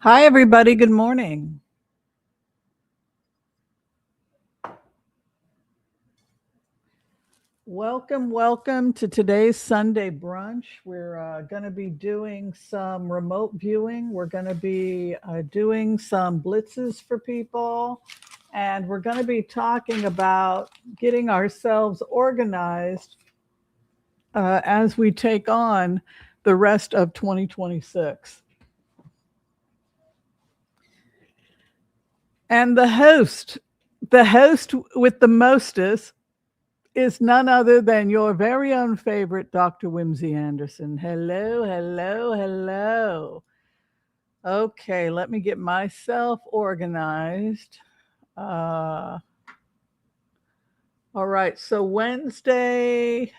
Hi, everybody. Good morning. Welcome to today's Sunday brunch. We're going to be doing some remote viewing. We're going to be doing some blitzes for people. And we're going to be talking about getting ourselves organized as we take on the rest of 2026. And the host with the mostest, is none other than your very own favorite Dr. Whimsy Anderson. Hello. Okay, let me get myself organized. Uh, all right, so Wednesday,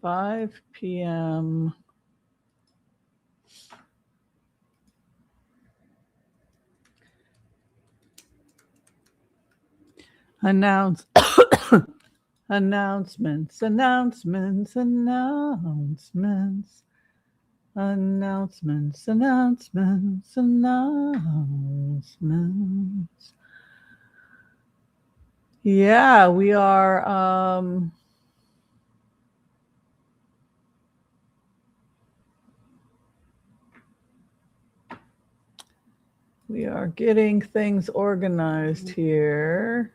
5 p.m. Announce announcements. Yeah, we are getting things organized here.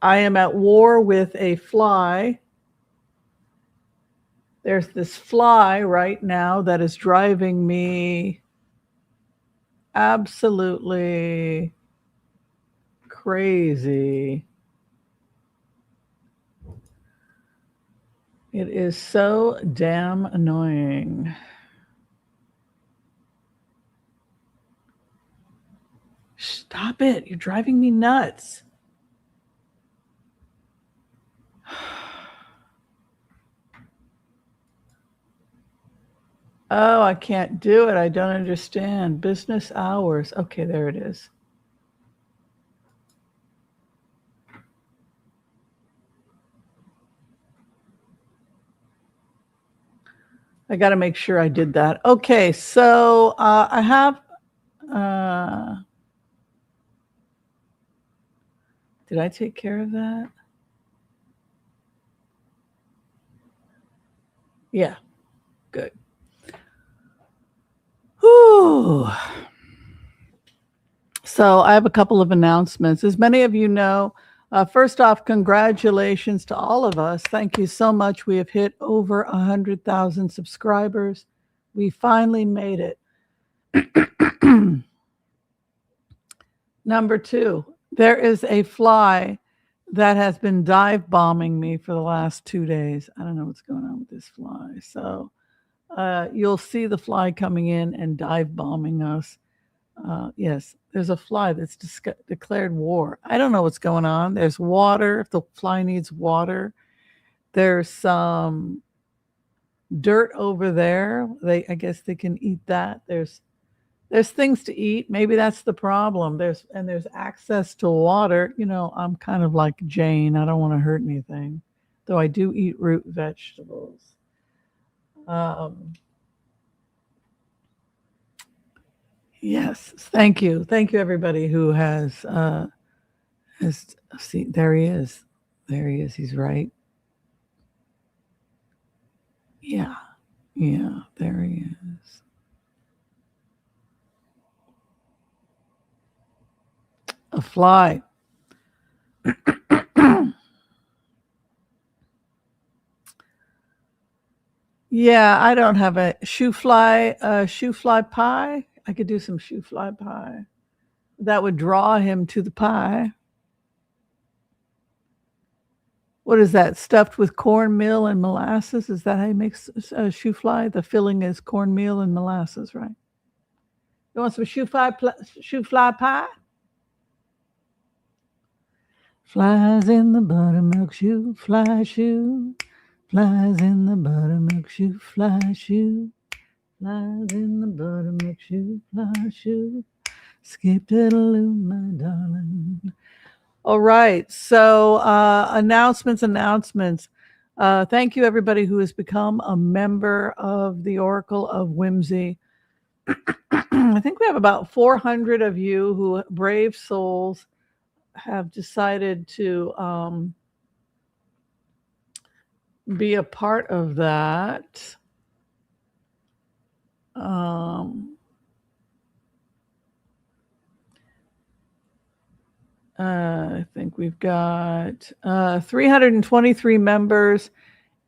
I am at war with a fly. There's this fly right now that is driving me absolutely crazy. It is so damn annoying. Stop it. You're driving me nuts. Oh, I can't do it. I don't understand. Business hours. Okay, there it is. I got to make sure I did that. Okay, so I have. Did I take care of that? Yeah, good. Whew. So I have a couple of announcements. As many of you know, first off, congratulations to all of us. Thank you so much. We have hit over 100,000 subscribers. We finally made it. Number two, there is a fly that has been dive bombing me for the last 2 days. I don't know what's going on with this fly. So you'll see the fly coming in and dive bombing us. Yes, there's a fly that's declared war. I don't know what's going on. There's water. If the fly needs water, there's some dirt over there. I guess they can eat that. There's things to eat. Maybe that's the problem. There's access to water. You know, I'm kind of like Jane. I don't want to hurt anything, though I do eat root vegetables. Yes, thank you everybody who has see. There he is. He's right. Yeah, there he is. A fly. Yeah, I don't have a shoe fly pie. I could do some shoe fly pie. That would draw him to the pie. What is that? Stuffed with cornmeal and molasses? Is that how you make shoe fly? The filling is cornmeal and molasses, right? You want some shoe fly pie? Flies in the buttermilk shoe, fly shoe. Flies in the buttermilk shoe, fly shoe. Flies in the buttermilk shoe, fly shoe. Skip diddle-oo, my darling. All right. So announcements. Thank you, everybody who has become a member of the Oracle of Whimsy. I think we have about 400 of you who, brave souls, have decided to be a part of that. I think we've got 323 members.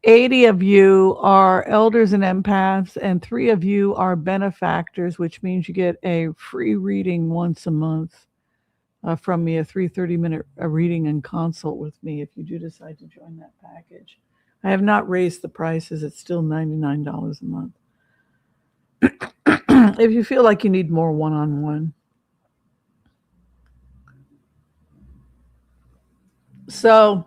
80 of you are elders and empaths, and 3 of you are benefactors, which means you get a free reading once a month from me, a 330-minute reading and consult with me if you do decide to join that package. I have not raised the prices. It's still $99 a month. If you feel like you need more one-on-one. So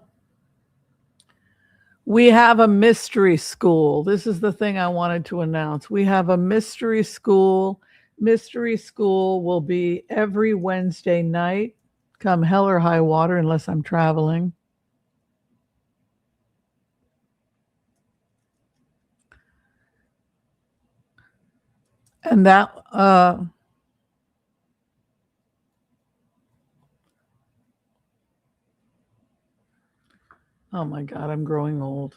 we have a mystery school. This is the thing I wanted to announce. We have a mystery school. Mystery school will be every Wednesday night, come hell or high water, unless I'm traveling. And that, oh my God, I'm growing old.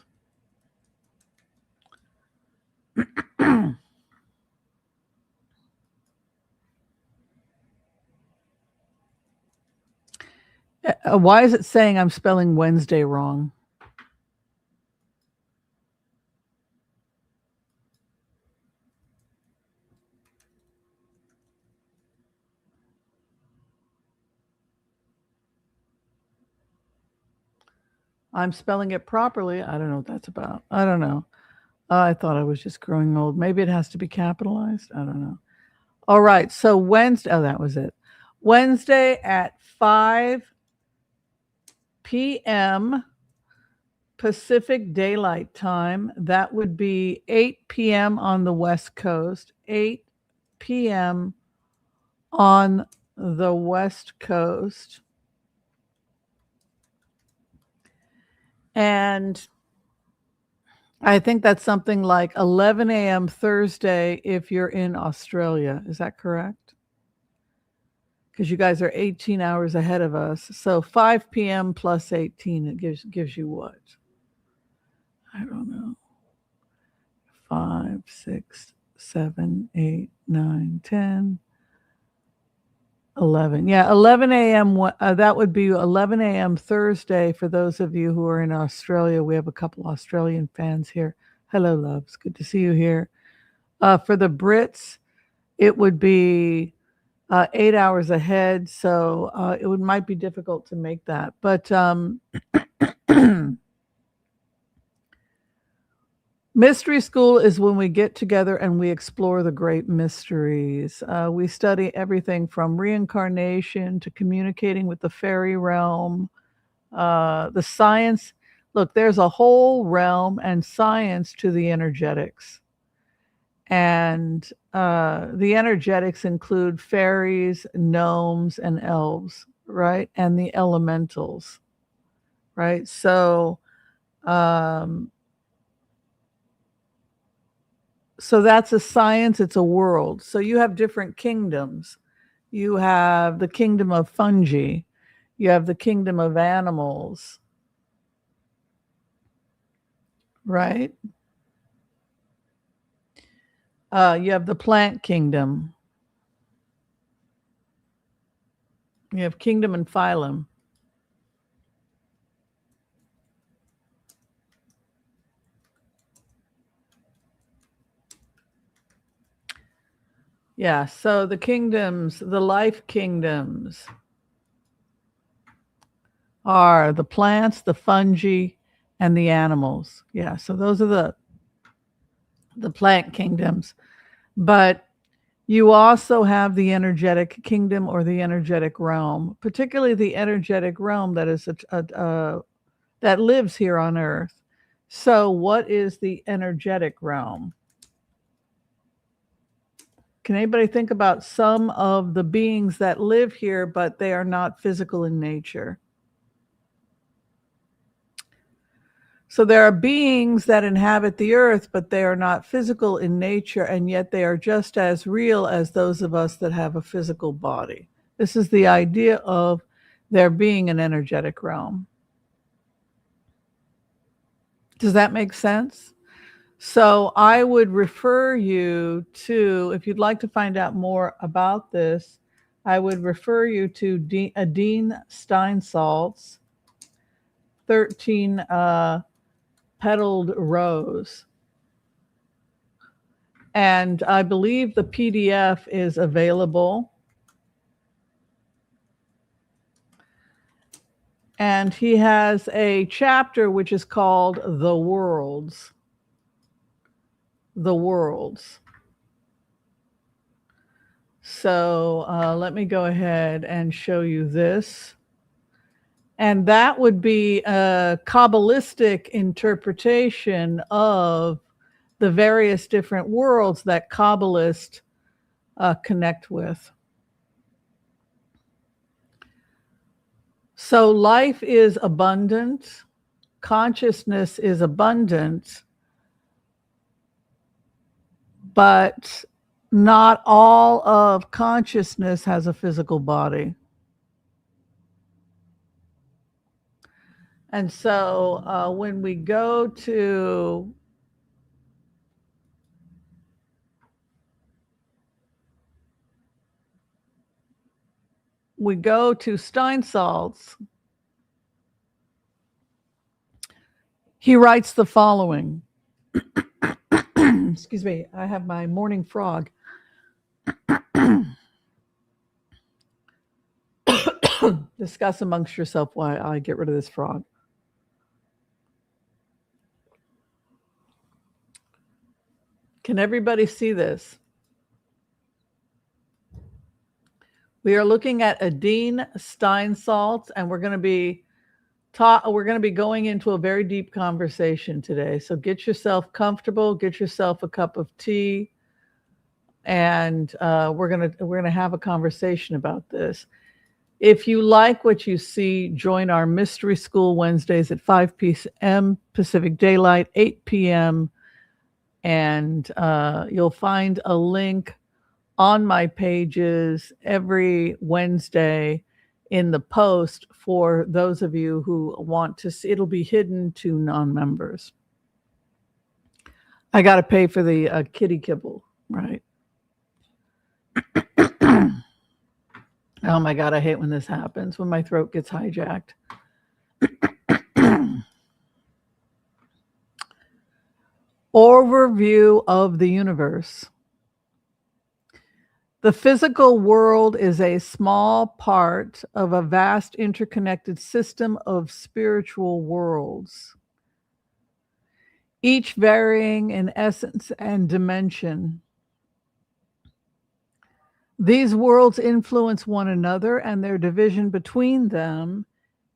Why is it saying I'm spelling Wednesday wrong? I'm spelling it properly. I don't know what that's about. I don't know. I thought I was just growing old. Maybe it has to be capitalized. I don't know. All right. So Wednesday, oh, that was it. Wednesday at 5 p.m. Pacific Daylight Time. That would be 8 p.m. on the West Coast, 8 p.m. on the West Coast. And I think that's something like 11 a.m. Thursday if you're in Australia. Is that correct? Because you guys are 18 hours ahead of us. So 5 p.m. plus 18, it gives you what? I don't know. 5, 6, 7, 8, 9, 10, 11. Yeah, 11 a.m. That would be 11 a.m. Thursday for those of you who are in Australia. We have a couple Australian fans here. Hello, loves. Good to see you here. For the Brits, it would be 8 hours ahead, so might be difficult to make that. But mystery school is when we get together and we explore the great mysteries. We study everything from reincarnation to communicating with the fairy realm, the science. Look, there's a whole realm and science to the energetics. And the energetics include fairies, gnomes, and elves, right? And the elementals, right? So, so that's a science, it's a world. So you have different kingdoms. You have the kingdom of fungi, you have the kingdom of animals, right? You have the plant kingdom. You have kingdom and phylum. Yeah, so the kingdoms, the life kingdoms are the plants, the fungi, and the animals. Yeah, so those are the plant kingdoms. But you also have the energetic kingdom or the energetic realm, particularly the energetic realm that is that lives here on Earth. So, what is the energetic realm? Can anybody think about some of the beings that live here, but they are not physical in nature? So there are beings that inhabit the earth, but they are not physical in nature, and yet they are just as real as those of us that have a physical body. This is the idea of there being an energetic realm. Does that make sense? So I would refer you to, if you'd like to find out more about this, I would refer you to Adine Steinsalt's 13 Petaled Rose. And I believe the PDF is available. And he has a chapter which is called The Worlds. The Worlds. So let me go ahead and show you this. And that would be a Kabbalistic interpretation of the various different worlds that Kabbalists connect with. So life is abundant, consciousness is abundant, but not all of consciousness has a physical body. And so when we go to Steinsaltz, he writes the following. Excuse me, I have my morning frog. Discuss amongst yourself why I get rid of this frog. Can everybody see this? We are looking at Adine Steinsaltz, and we're going to be going into a very deep conversation today. So get yourself comfortable, get yourself a cup of tea, and we're gonna have a conversation about this. If you like what you see, join our Mystery School Wednesdays at 5 p.m. Pacific Daylight, 8 p.m. And you'll find a link on my pages every Wednesday in the post for those of you who want to see. It'll be hidden to non-members. I got to pay for the kitty kibble, right? Oh my God, I hate when this happens, when my throat gets hijacked. Overview of the universe. The physical world is a small part of a vast interconnected system of spiritual worlds, each varying in essence and dimension. These worlds influence one another, and their division between them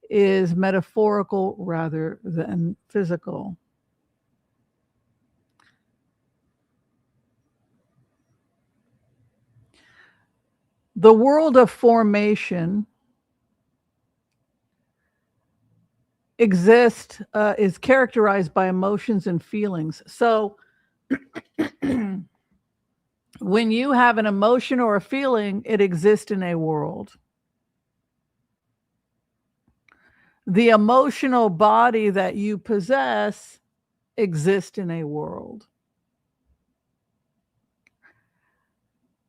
is metaphorical rather than physical. The world of formation is characterized by emotions and feelings. So when you have an emotion or a feeling, it exists in a world. The emotional body that you possess exists in a world.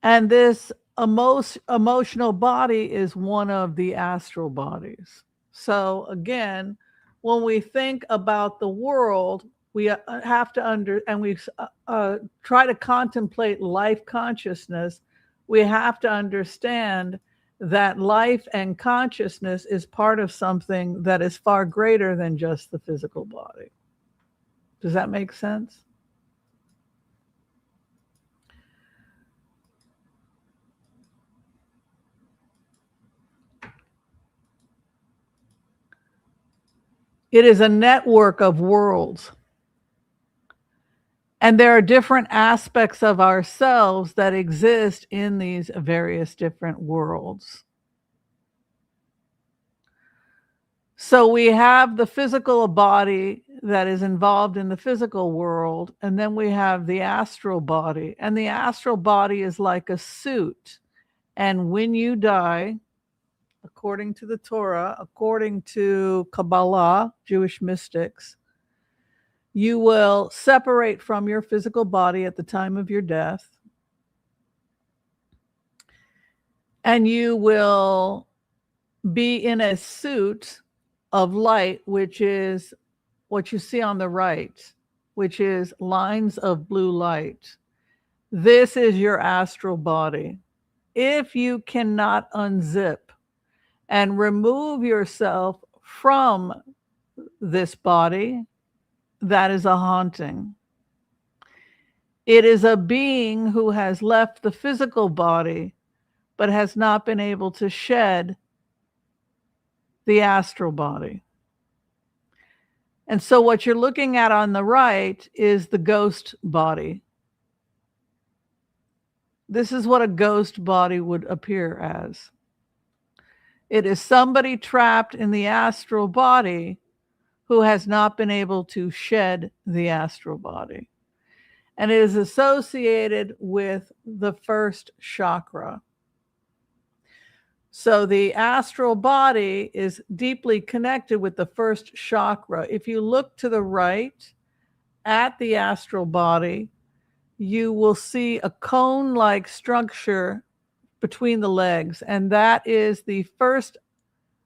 And this emotional body is one of the astral bodies. So again, when we think about the world, we have to try to contemplate life consciousness. We have to understand that life and consciousness is part of something that is far greater than just the physical body. Does that make sense? It is a network of worlds. And there are different aspects of ourselves that exist in these various different worlds. So we have the physical body that is involved in the physical world, and then we have the astral body. And the astral body is like a suit. And when you die, according to the Torah, according to Kabbalah, Jewish mystics, you will separate from your physical body at the time of your death, and you will be in a suit of light, which is what you see on the right, which is lines of blue light. This is your astral body. If you cannot unzip and remove yourself from this body, that is a haunting. It is a being who has left the physical body, but has not been able to shed the astral body. And so what you're looking at on the right is the ghost body. This is what a ghost body would appear as. It is somebody trapped in the astral body who has not been able to shed the astral body. And it is associated with the first chakra. So the astral body is deeply connected with the first chakra. If you look to the right at the astral body, you will see a cone-like structure between the legs, and that is the first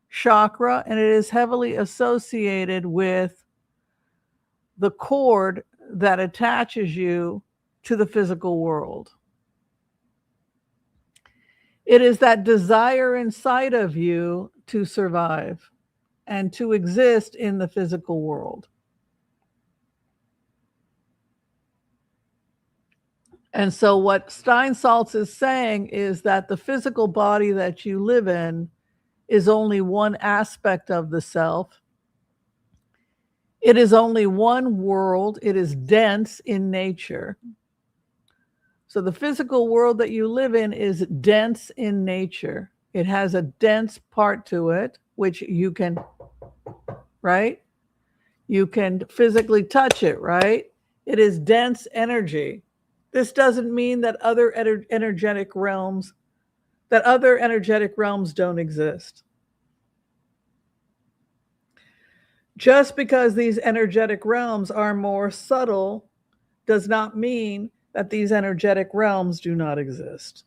chakra, and it is heavily associated with the cord that attaches you to the physical world. It is that desire inside of you to survive and to exist in the physical world. And so what Steinsaltz is saying is that the physical body that you live in is only one aspect of the self. It is only one world. It is dense in nature. So the physical world that you live in is dense in nature. It has a dense part to it, which you can, right? You can physically touch it, right? It is dense energy. This doesn't mean that other energetic realms don't exist. Just because these energetic realms are more subtle does not mean that these energetic realms do not exist.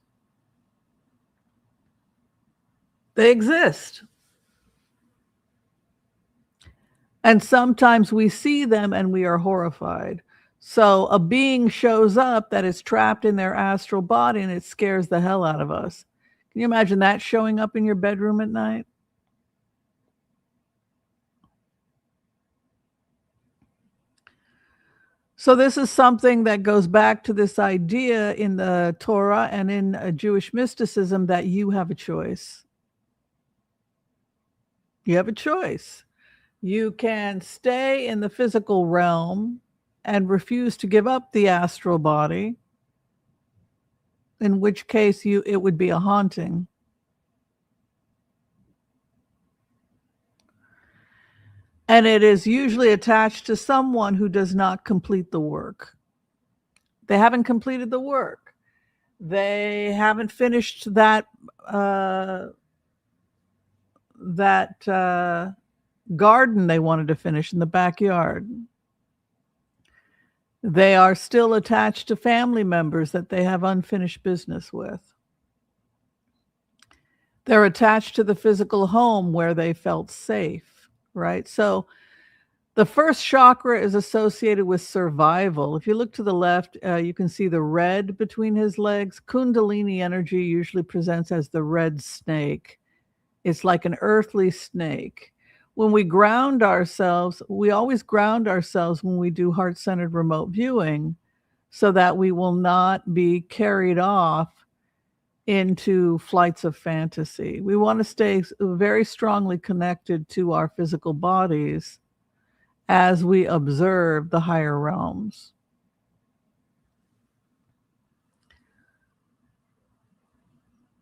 They exist. And sometimes we see them and we are horrified. So a being shows up that is trapped in their astral body and it scares the hell out of us. Can you imagine that showing up in your bedroom at night? So this is something that goes back to this idea in the Torah and in Jewish mysticism that you have a choice. You have a choice. You can stay in the physical realm and refuse to give up the astral body, in which case it would be a haunting. And it is usually attached to someone who does not complete the work. They haven't completed the work. They haven't finished that garden they wanted to finish in the backyard. They are still attached to family members that they have unfinished business with. They're attached to the physical home where they felt safe, right? So the first chakra is associated with survival. If you look to the left, you can see the red between his legs. Kundalini energy usually presents as the red snake. It's like an earthly snake. When we ground ourselves, we always ground ourselves when we do heart-centered remote viewing so that we will not be carried off into flights of fantasy. We want to stay very strongly connected to our physical bodies as we observe the higher realms.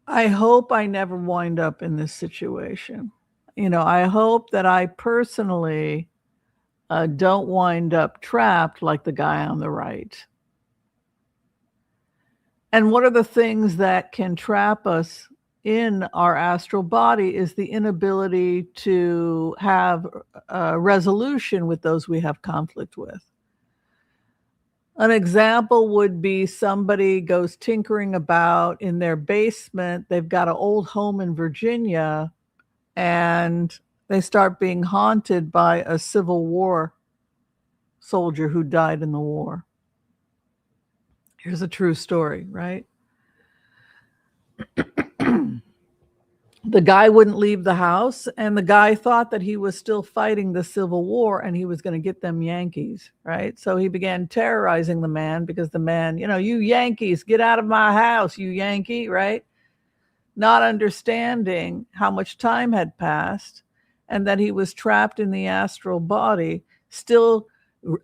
I hope I never wind up in this situation. I hope that I personally don't wind up trapped like the guy on the right. And one of the things that can trap us in our astral body is the inability to have a resolution with those we have conflict with. An example would be somebody goes tinkering about in their basement. They've got an old home in Virginia and they start being haunted by a Civil War soldier who died in the war. Here's a true story, right? The guy wouldn't leave the house, and the guy thought that he was still fighting the Civil War and he was going to get them Yankees, right? So he began terrorizing the man because the man, you Yankees, get out of my house, you Yankee, right? Not understanding how much time had passed and that he was trapped in the astral body, still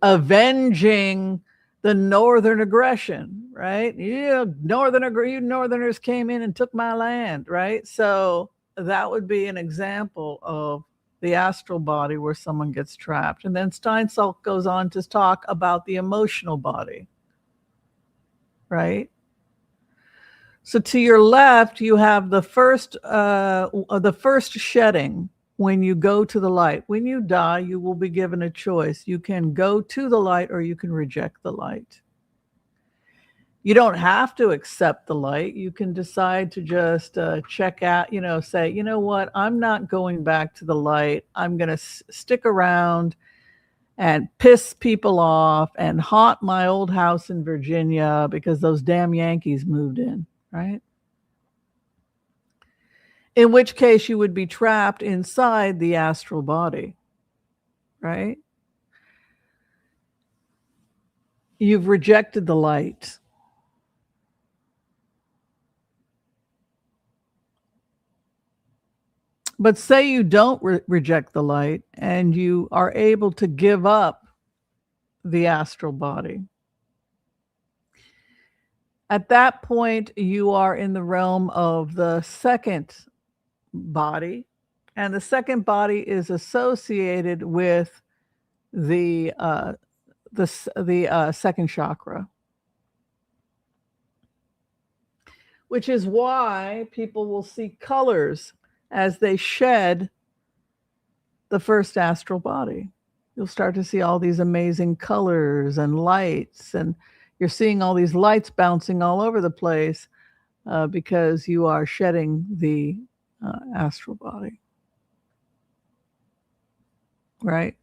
avenging the northern aggression, right? You northerners came in and took my land, right? So that would be an example of the astral body where someone gets trapped. And then Steinsaltz goes on to talk about the emotional body, right? So to your left, you have the first shedding when you go to the light. When you die, you will be given a choice. You can go to the light or you can reject the light. You don't have to accept the light. You can decide to just check out, say, you know what, I'm not going back to the light. I'm going to stick around and piss people off and haunt my old house in Virginia because those damn Yankees moved in, right? In which case you would be trapped inside the astral body, right? You've rejected the light. But say you don't reject the light and you are able to give up the astral body. At that point, you are in the realm of the second body, and the second body is associated with the second chakra, which is why people will see colors as they shed the first astral body. You'll start to see all these amazing colors and lights, and you're seeing all these lights bouncing all over the place because you are shedding the astral body. Right?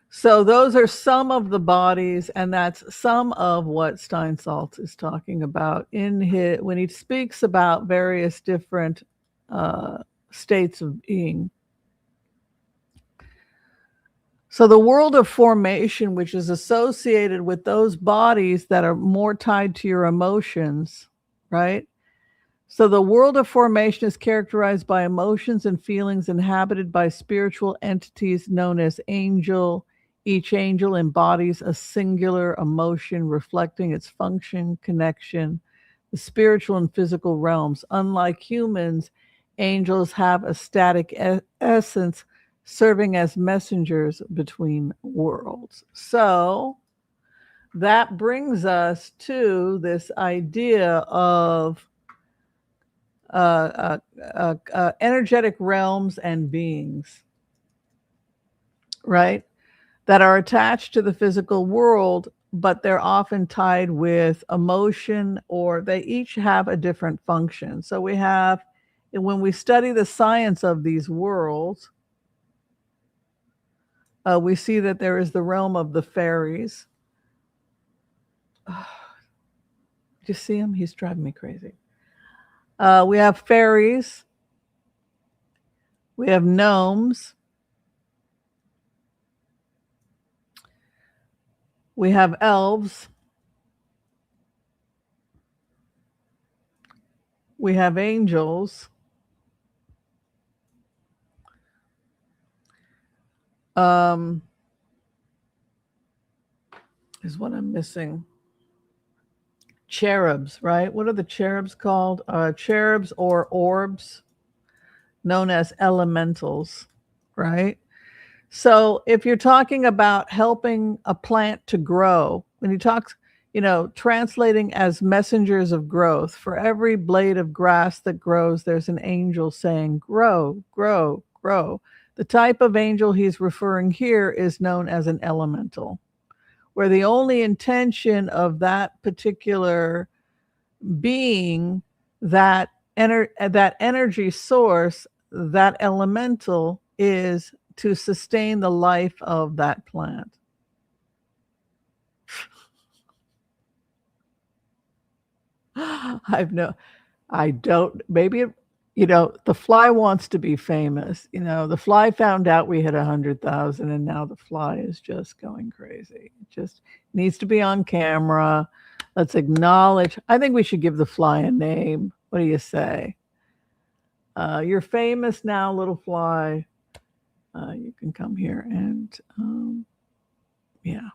So those are some of the bodies, and that's some of what Steinsaltz is talking about when he speaks about various different states of being. So the world of formation, which is associated with those bodies that are more tied to your emotions, right? So the world of formation is characterized by emotions and feelings inhabited by spiritual entities known as angel. Each angel embodies a singular emotion reflecting its function, connection, the spiritual and physical realms. Unlike humans, angels have a static essence serving as messengers between worlds. So that brings us to this idea of energetic realms and beings, right? That are attached to the physical world, but they're often tied with emotion, or they each have a different function. So when we study the science of these worlds, we see that there is the realm of the fairies. Do you see him? He's driving me crazy. We have fairies. We have gnomes. We have elves. We have angels. Is what I'm missing. Cherubs, right? What are the cherubs called? Cherubs or orbs, known as elementals. right? So if you're talking about helping a plant to grow, when you talk, translating as messengers of growth, for every blade of grass that grows, there's an angel saying, grow, grow, grow. The type of angel he's referring here is known as an elemental, where the only intention of that particular being, that energy source, that elemental, is to sustain the life of that plant. I don't, maybe, the fly wants to be famous. The fly found out we had 100,000 and now the fly is just going crazy. It just needs to be on camera. Let's acknowledge. I think we should give the fly a name. What do you say? You're famous now, little fly. You can come here and, yeah.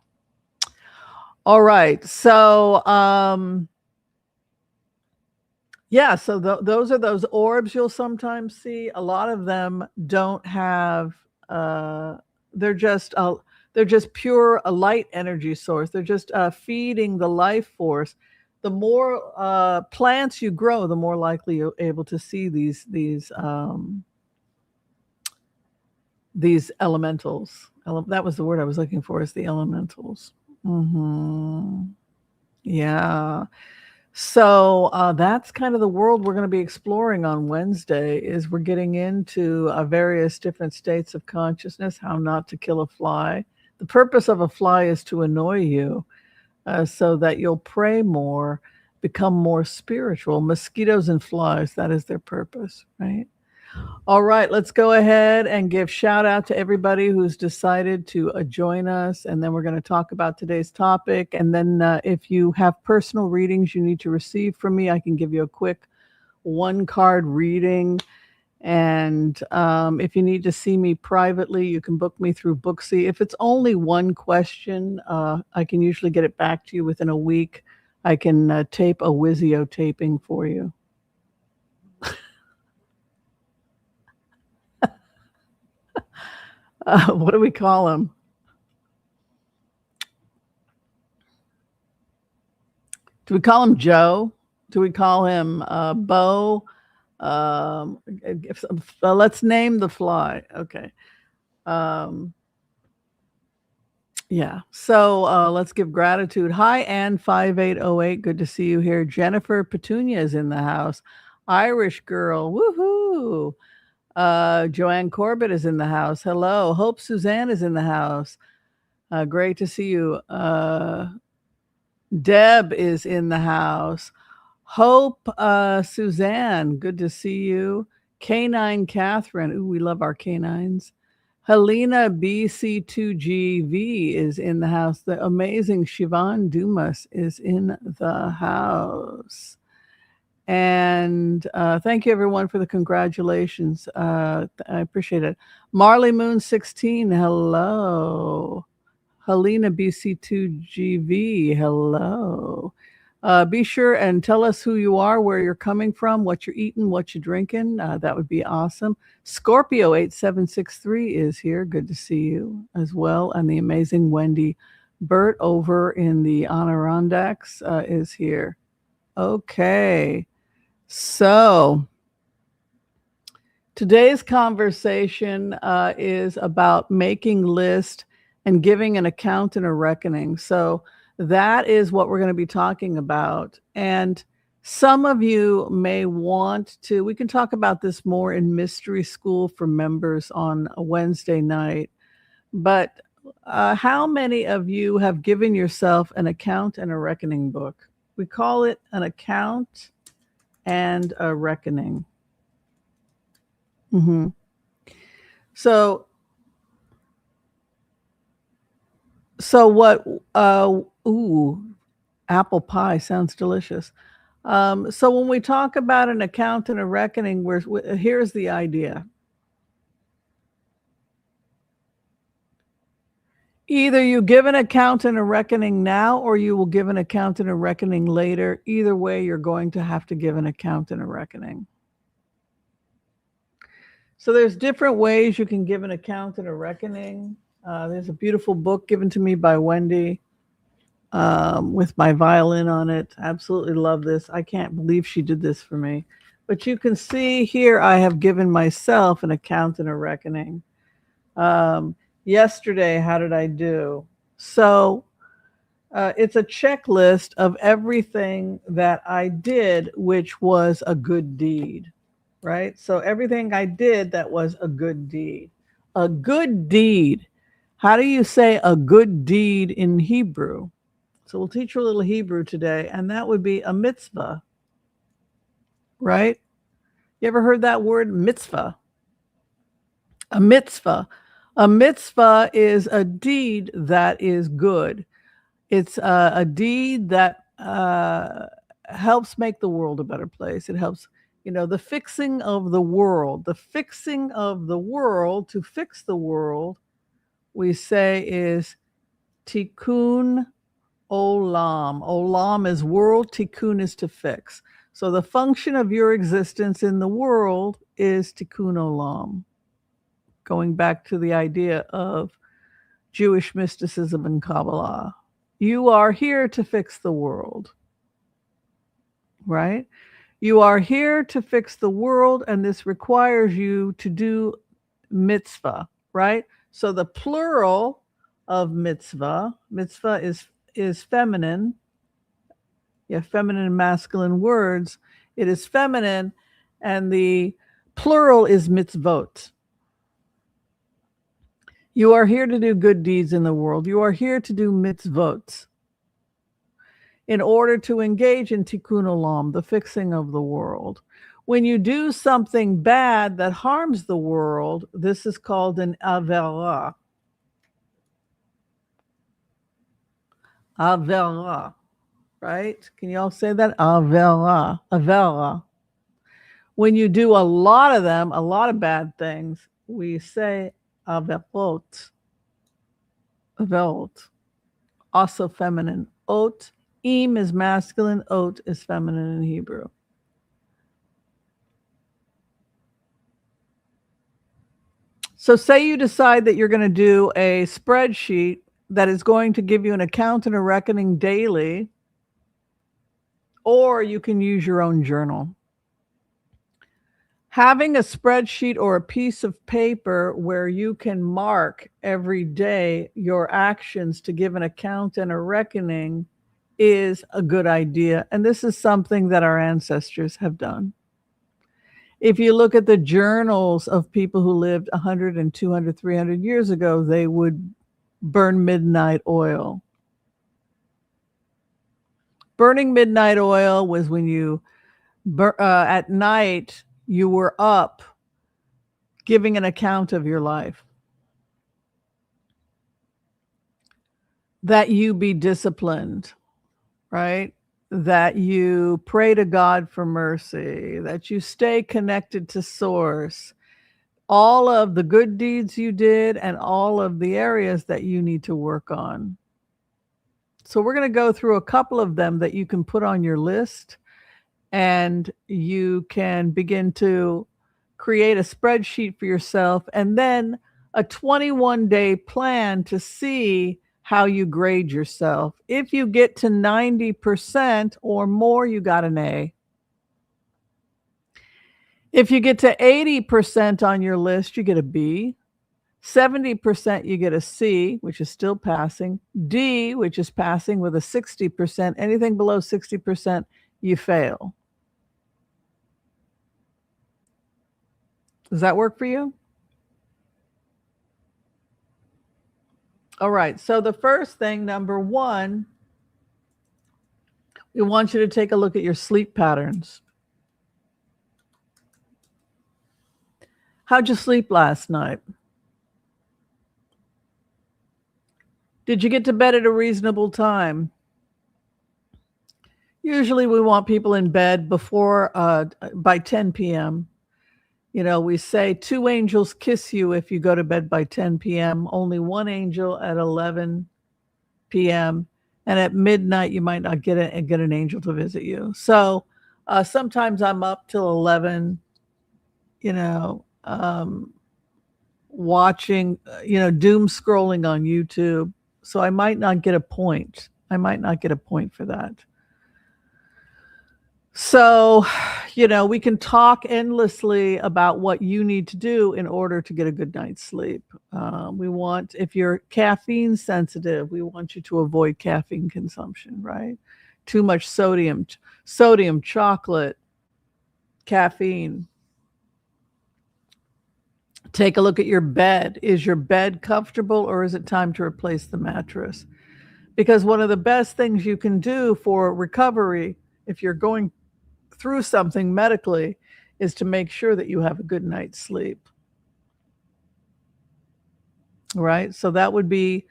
All right. So, yeah, so those are those orbs you'll sometimes see. A lot of them don't have, they're just pure a light energy source. They're just feeding the life force. The more plants you grow, the more likely you're able to see these elementals. That was the word I was looking for, is the elementals. Yeah. So that's kind of the world we're going to be exploring on Wednesday. Is we're getting into various different states of consciousness, how not to kill a fly. The purpose of a fly is to annoy you, so that you'll pray more, become more spiritual. Mosquitoes and flies, that is their purpose, right? All right, let's go ahead and give shout out to everybody who's decided to join us. And then we're going to talk about today's topic. And then if you have personal readings you need to receive from me, I can give you a quick 1-card reading. And if you need to see me privately, you can book me through Booksy. If it's only one question, I can usually get it back to you within a week. I can tape a Wizio taping for you. What do we call him? Do we call him Joe? Do we call him Bo? Let's name the fly. Okay. Yeah. So let's give gratitude. Hi, Ann5808. Good to see you here. Jennifer Petunia is in the house. Irish girl. Woohoo. Joanne Corbett is in the house. Hello. Hope Suzanne is in the house. Great to see you. Deb is in the house. Hope Suzanne, good to see you. Canine Catherine. Ooh, we love our canines. Helena BC2GV is in the house. The amazing Siobhan Dumas is in the house. And thank you, everyone, for the congratulations. I appreciate it. Marley Moon 16, hello. Helena BC2GV, hello. Be sure and tell us who you are, where you're coming from, what you're eating, what you're drinking. That would be awesome. Scorpio 8763 is here. Good to see you as well. And the amazing Wendy Burt over in the Adirondacks is here. Okay. So today's conversation is about making lists and giving an account and a reckoning. So that is what we're going to be talking about. And some of you may want to, we can talk about this more in Mystery School for members on a Wednesday night. But how many of you have given yourself an account and a reckoning book? We call it an account and a reckoning. So what, apple pie sounds delicious. So when we talk about an account and a reckoning, here's the idea. Either you give an account and a reckoning now, or you will give an account and a reckoning later. Either way, you're going to have to give an account and a reckoning. So there's different ways you can give an account and a reckoning. There's a beautiful book given to me by Wendy with my violin on it. Absolutely love this. I can't believe she did this for me. But you can see here I have given myself an account and a reckoning. Yesterday, how did I do? So it's a checklist of everything that I did, which was a good deed, right? So everything I did that was a good deed. A good deed. How do you say a good deed in Hebrew? So we'll teach you a little Hebrew today, and that would be a mitzvah, right? You ever heard that word mitzvah? A mitzvah. A mitzvah is a deed that is good. It's a deed that helps make the world a better place. It helps, the fixing of the world. The fixing of the world, to fix the world, we say is tikkun olam. Olam is world, tikkun is to fix. So the function of your existence in the world is tikkun olam. Going back to the idea of Jewish mysticism and Kabbalah. You are here to fix the world, right? You are here to fix the world, and this requires you to do mitzvah, right? So the plural of mitzvah is feminine. Yeah, feminine and masculine words. It is feminine, and the plural is mitzvot. You are here to do good deeds in the world. You are here to do mitzvot in order to engage in tikkun olam, the fixing of the world. When you do something bad that harms the world, this is called an avera. Avera, right? Can you all say that? Avera, avera. When you do a lot of them, a lot of bad things, we say averot. Averot. Also feminine. Ot. Im is masculine. Ot is feminine in Hebrew. So say you decide that you're going to do a spreadsheet that is going to give you an account and a reckoning daily, or you can use your own journal. Having a spreadsheet or a piece of paper where you can mark every day your actions to give an account and a reckoning is a good idea. And this is something that our ancestors have done. If you look at the journals of people who lived 100 and 200, 300 years ago, they would burn midnight oil. Burning midnight oil was when you, at night, you were up giving an account of your life. That you be disciplined, right? That you pray to God for mercy, that you stay connected to source, all of the good deeds you did and all of the areas that you need to work on. So we're going to go through a couple of them that you can put on your list, and you can begin to create a spreadsheet for yourself, and then a 21-day plan to see how you grade yourself. If you get to 90% or more, you got an A. If you get to 80% on your list, you get a B. 70%, you get a C, which is still passing. D, which is passing with a 60%. Anything below 60%, you fail. Does that work for you? All right. So the first thing, number one, we want you to take a look at your sleep patterns. How'd you sleep last night? Did you get to bed at a reasonable time? Usually we want people in bed before by 10 p.m. We say 2 angels kiss you if you go to bed by 10 p.m., only 1 angel at 11 p.m., and at midnight you might not get an angel to visit you. So sometimes I'm up till 11, watching, doom scrolling on YouTube. So I might not get a point. I might not get a point for that. So, we can talk endlessly about what you need to do in order to get a good night's sleep. If you're caffeine sensitive, we want you to avoid caffeine consumption, right? Too much sodium, chocolate, caffeine. Take a look at your bed. Is your bed comfortable, or is it time to replace the mattress? Because one of the best things you can do for recovery, if you're going through something medically, is to make sure that you have a good night's sleep. Right? So that would be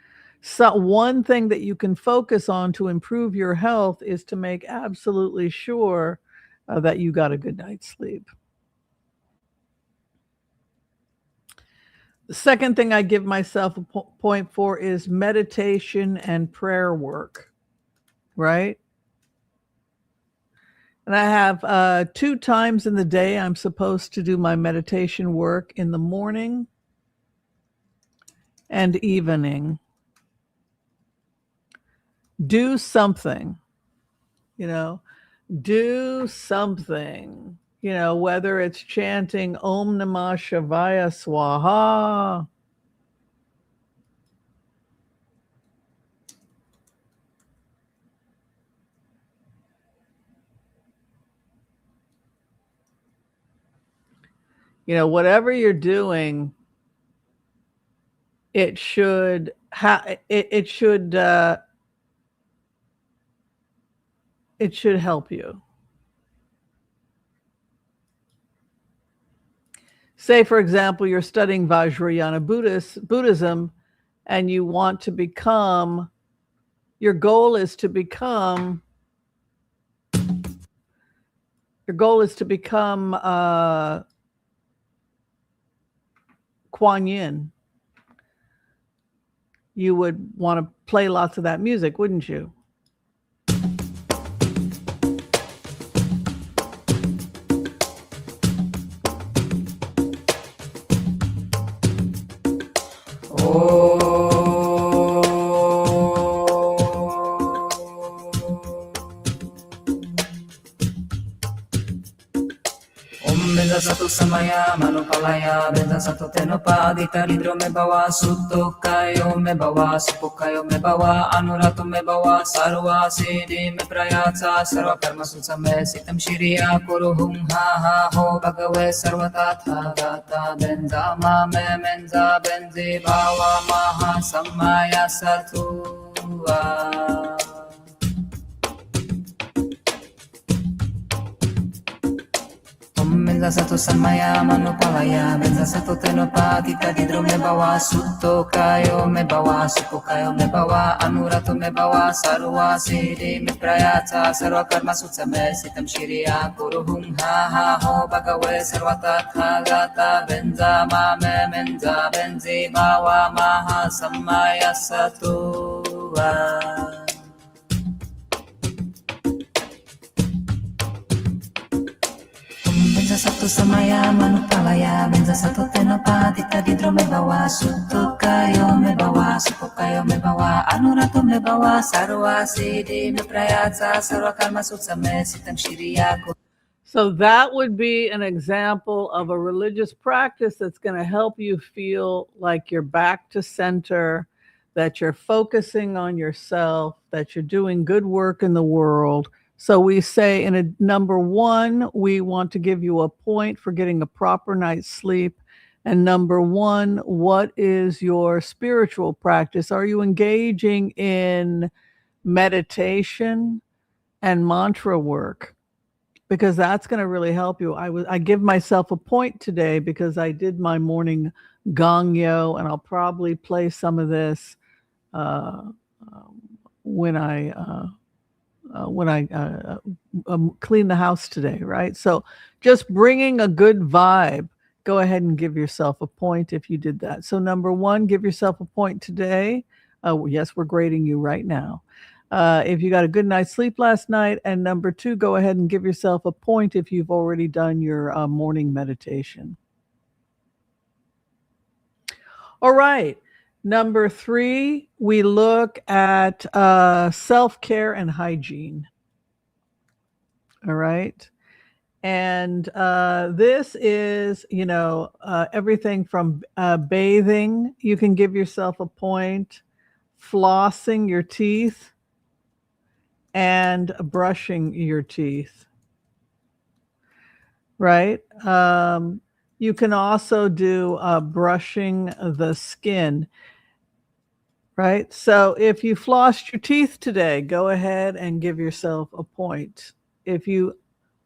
one thing that you can focus on to improve your health, is to make absolutely sure that you got a good night's sleep. The second thing I give myself a point for is meditation and prayer work, right? And I have 2 times in the day I'm supposed to do my meditation work, in the morning and evening. Do something, do something, whether it's chanting Om Namah Shivaya Swaha, whatever you're doing, it should it should help you. Say, for example, you're studying Vajrayana Buddhism, and you want to become, your goal is to become Kuan Yin. You would want to play lots of that music, wouldn't you? Satu samaya manupalaya benza satu tenopadita lidro me bawa sutto kayo me bawa supokayo me bawa anurato me bawa sarva siddhi me prayatsa sarva karma sunsame sitam shiriya kuruhum ha ha ho bhagave sarvatata gata benza ma me menza benzi bawa maha samaya satu Benza satu samaya manupalaya benza satu tenopatita didro me bawa sutto kayo me bawa supokayo me bawa anurato me bawa sarva siddhi me prayatsa sarva karma sutsame sitam shiriya kuruhum ha ha ho bhagave sarvatata gata benza ma me menza benzi bawa maha samaya satu Benza satu samaya manupalaya benza satu tenopatita didro me bawa sutto kayo me bawa supokayo me bawa anurato me bawa sarva siddhi me prayatsa sarva karma sutsame sitam shiriya. So that would be an example of a religious practice that's going to help you feel like you're back to center, that you're focusing on yourself, that you're doing good work in the world. So we say number 1, we want to give you a point for getting a proper night's sleep. And number 1, what is your spiritual practice? Are you engaging in meditation and mantra work? Because that's going to really help you. I give myself a point today because I did my morning gongyo, and I'll probably play some of this when I clean the house today, right? So just bringing a good vibe. Go ahead and give yourself a point if you did that. So number 1, give yourself a point today. Yes, we're grading you right now. If you got a good night's sleep last night. And number 2, go ahead and give yourself a point if you've already done your morning meditation. All right. Number 3, we look at self-care and hygiene. All right. And this is, everything from bathing. You can give yourself a point, flossing your teeth, and brushing your teeth. Right. You can also do brushing the skin. Right. So if you flossed your teeth today, go ahead and give yourself a point. If you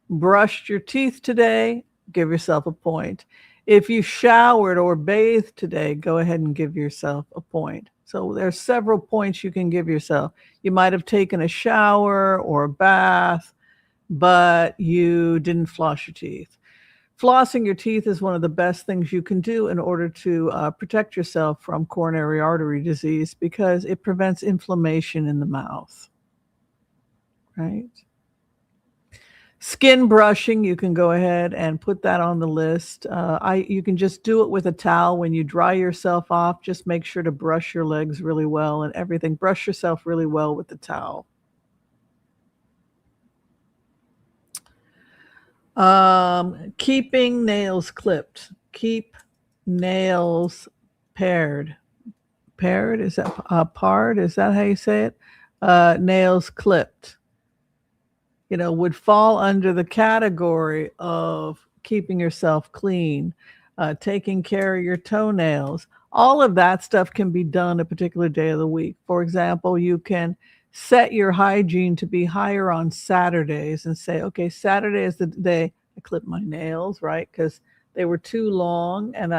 brushed your teeth today, give yourself a point. If you showered or bathed today, go ahead and give yourself a point. So there's several points you can give yourself. You might have taken a shower or a bath, but you didn't floss your teeth. Flossing your teeth is one of the best things you can do in order to protect yourself from coronary artery disease because it prevents inflammation in the mouth, right? Skin brushing, you can go ahead and put that on the list. You can just do it with a towel when you dry yourself off. Just make sure to brush your legs really well and everything. Brush yourself really well with the towel. Keeping nails clipped. Keep nails pared. Pared? Is that pard? Is that how you say it? Nails clipped. Would fall under the category of keeping yourself clean, taking care of your toenails. All of that stuff can be done a particular day of the week. For example, you can set your hygiene to be higher on Saturdays and say, okay, Saturday is the day I clip my nails, right? Because they were too long, and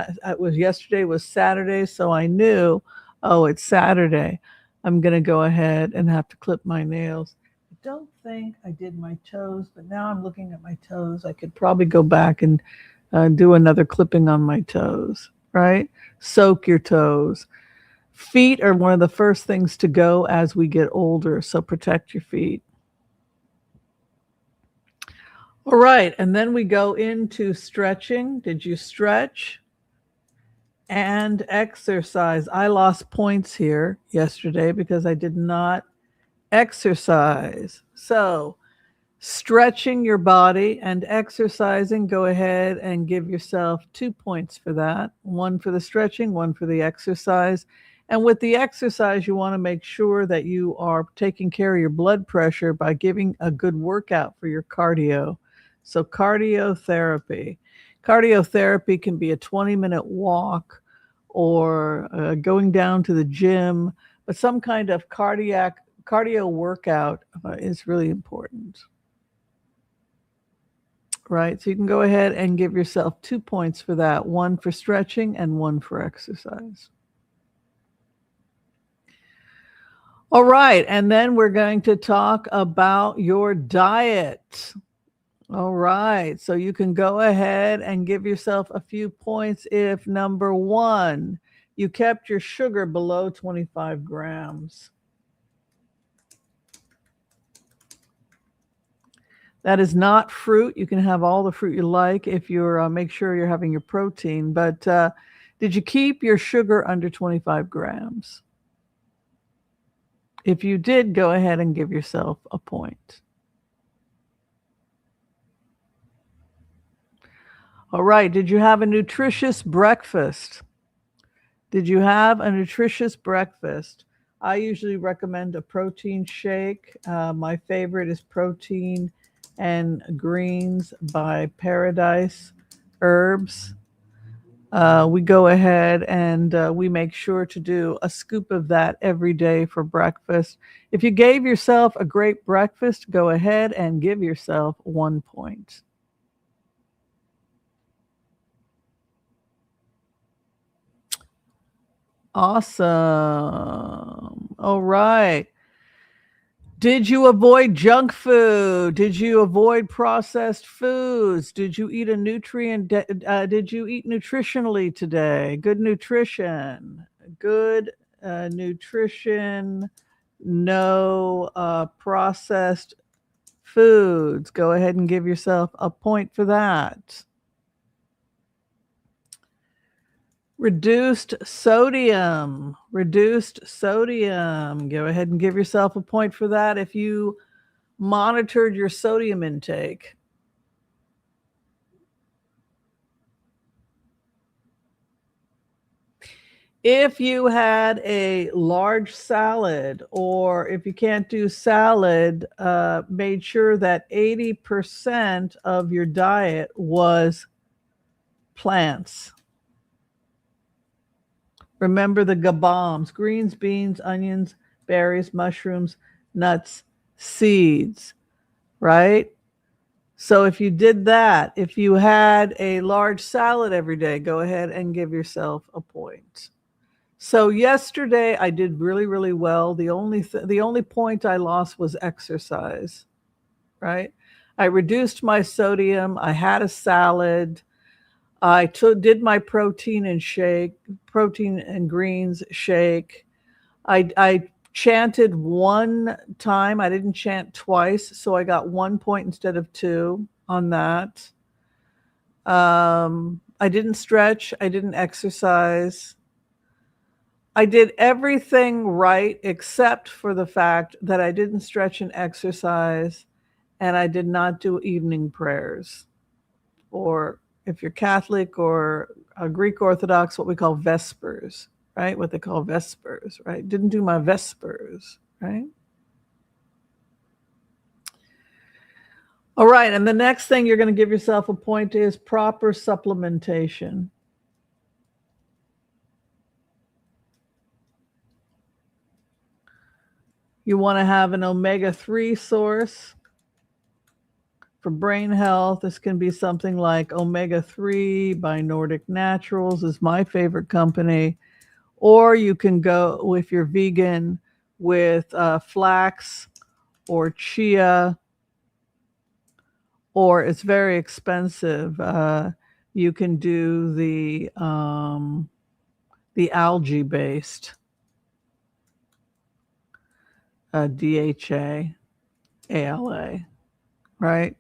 yesterday was Saturday, so I knew, oh, it's Saturday. I'm going to go ahead and have to clip my nails. I don't think I did my toes, but now I'm looking at my toes. I could probably go back and do another clipping on my toes, right? Soak your toes. Feet are one of the first things to go as we get older, so protect your feet. All right, and then we go into stretching. Did you stretch? And exercise. I lost points here yesterday because I did not exercise. So, stretching your body and exercising, go ahead and give yourself 2 points for that. 1 for the stretching, 1 for the exercise. And with the exercise, you want to make sure that you are taking care of your blood pressure by giving a good workout for your cardio. So cardiotherapy. Cardiotherapy can be a 20-minute walk or going down to the gym, but some kind of cardio workout is really important. Right. So you can go ahead and give yourself 2 points for that, 1 for stretching and 1 for exercise. All right. And then we're going to talk about your diet. All right. So you can go ahead and give yourself a few points if number 1, you kept your sugar below 25 grams. That is not fruit. You can have all the fruit you like if you're make sure you're having your protein. But did you keep your sugar under 25 grams? If you did, go ahead and give yourself a point. All right. Did you have a nutritious breakfast? Did you have a nutritious breakfast? I usually recommend a protein shake. My favorite is Protein and Greens by Paradise Herbs. We go ahead and we make sure to do a scoop of that every day for breakfast. If you gave yourself a great breakfast, go ahead and give yourself 1 point. Awesome. All right. Did you avoid junk food? Did you avoid processed foods? Did you eat did you eat nutritionally today? Good nutrition. Good nutrition. No processed foods. Go ahead and give yourself a point for that. Reduced sodium. Reduced sodium. Go ahead and give yourself a point for that if you monitored your sodium intake. If you had a large salad, or if you can't do salad, made sure that 80% of your diet was plants. Remember the GBOMs: greens, beans, onions, berries, mushrooms, nuts, seeds, right? So if you did that, if you had a large salad every day, go ahead and give yourself a point. So yesterday I did really, really well. The only point I lost was exercise, right? I reduced my sodium. I had a salad. I did my protein and greens shake. I chanted one time. I didn't chant twice, so I got 1 point instead of 2 on that. I didn't stretch. I didn't exercise. I did everything right except for the fact that I didn't stretch and exercise, and I did not do evening prayers, or if you're Catholic or Greek Orthodox, what we call Vespers, right? What they call Vespers, right? Didn't do my Vespers, right? All right, and the next thing you're going to give yourself a point is proper supplementation. You want to have an omega-3 source for brain health. This can be something like omega-3 by Nordic Naturals, is my favorite company. Or you can go, if you're vegan, with flax or chia, or it's very expensive. You can do the algae-based DHA, ALA, right?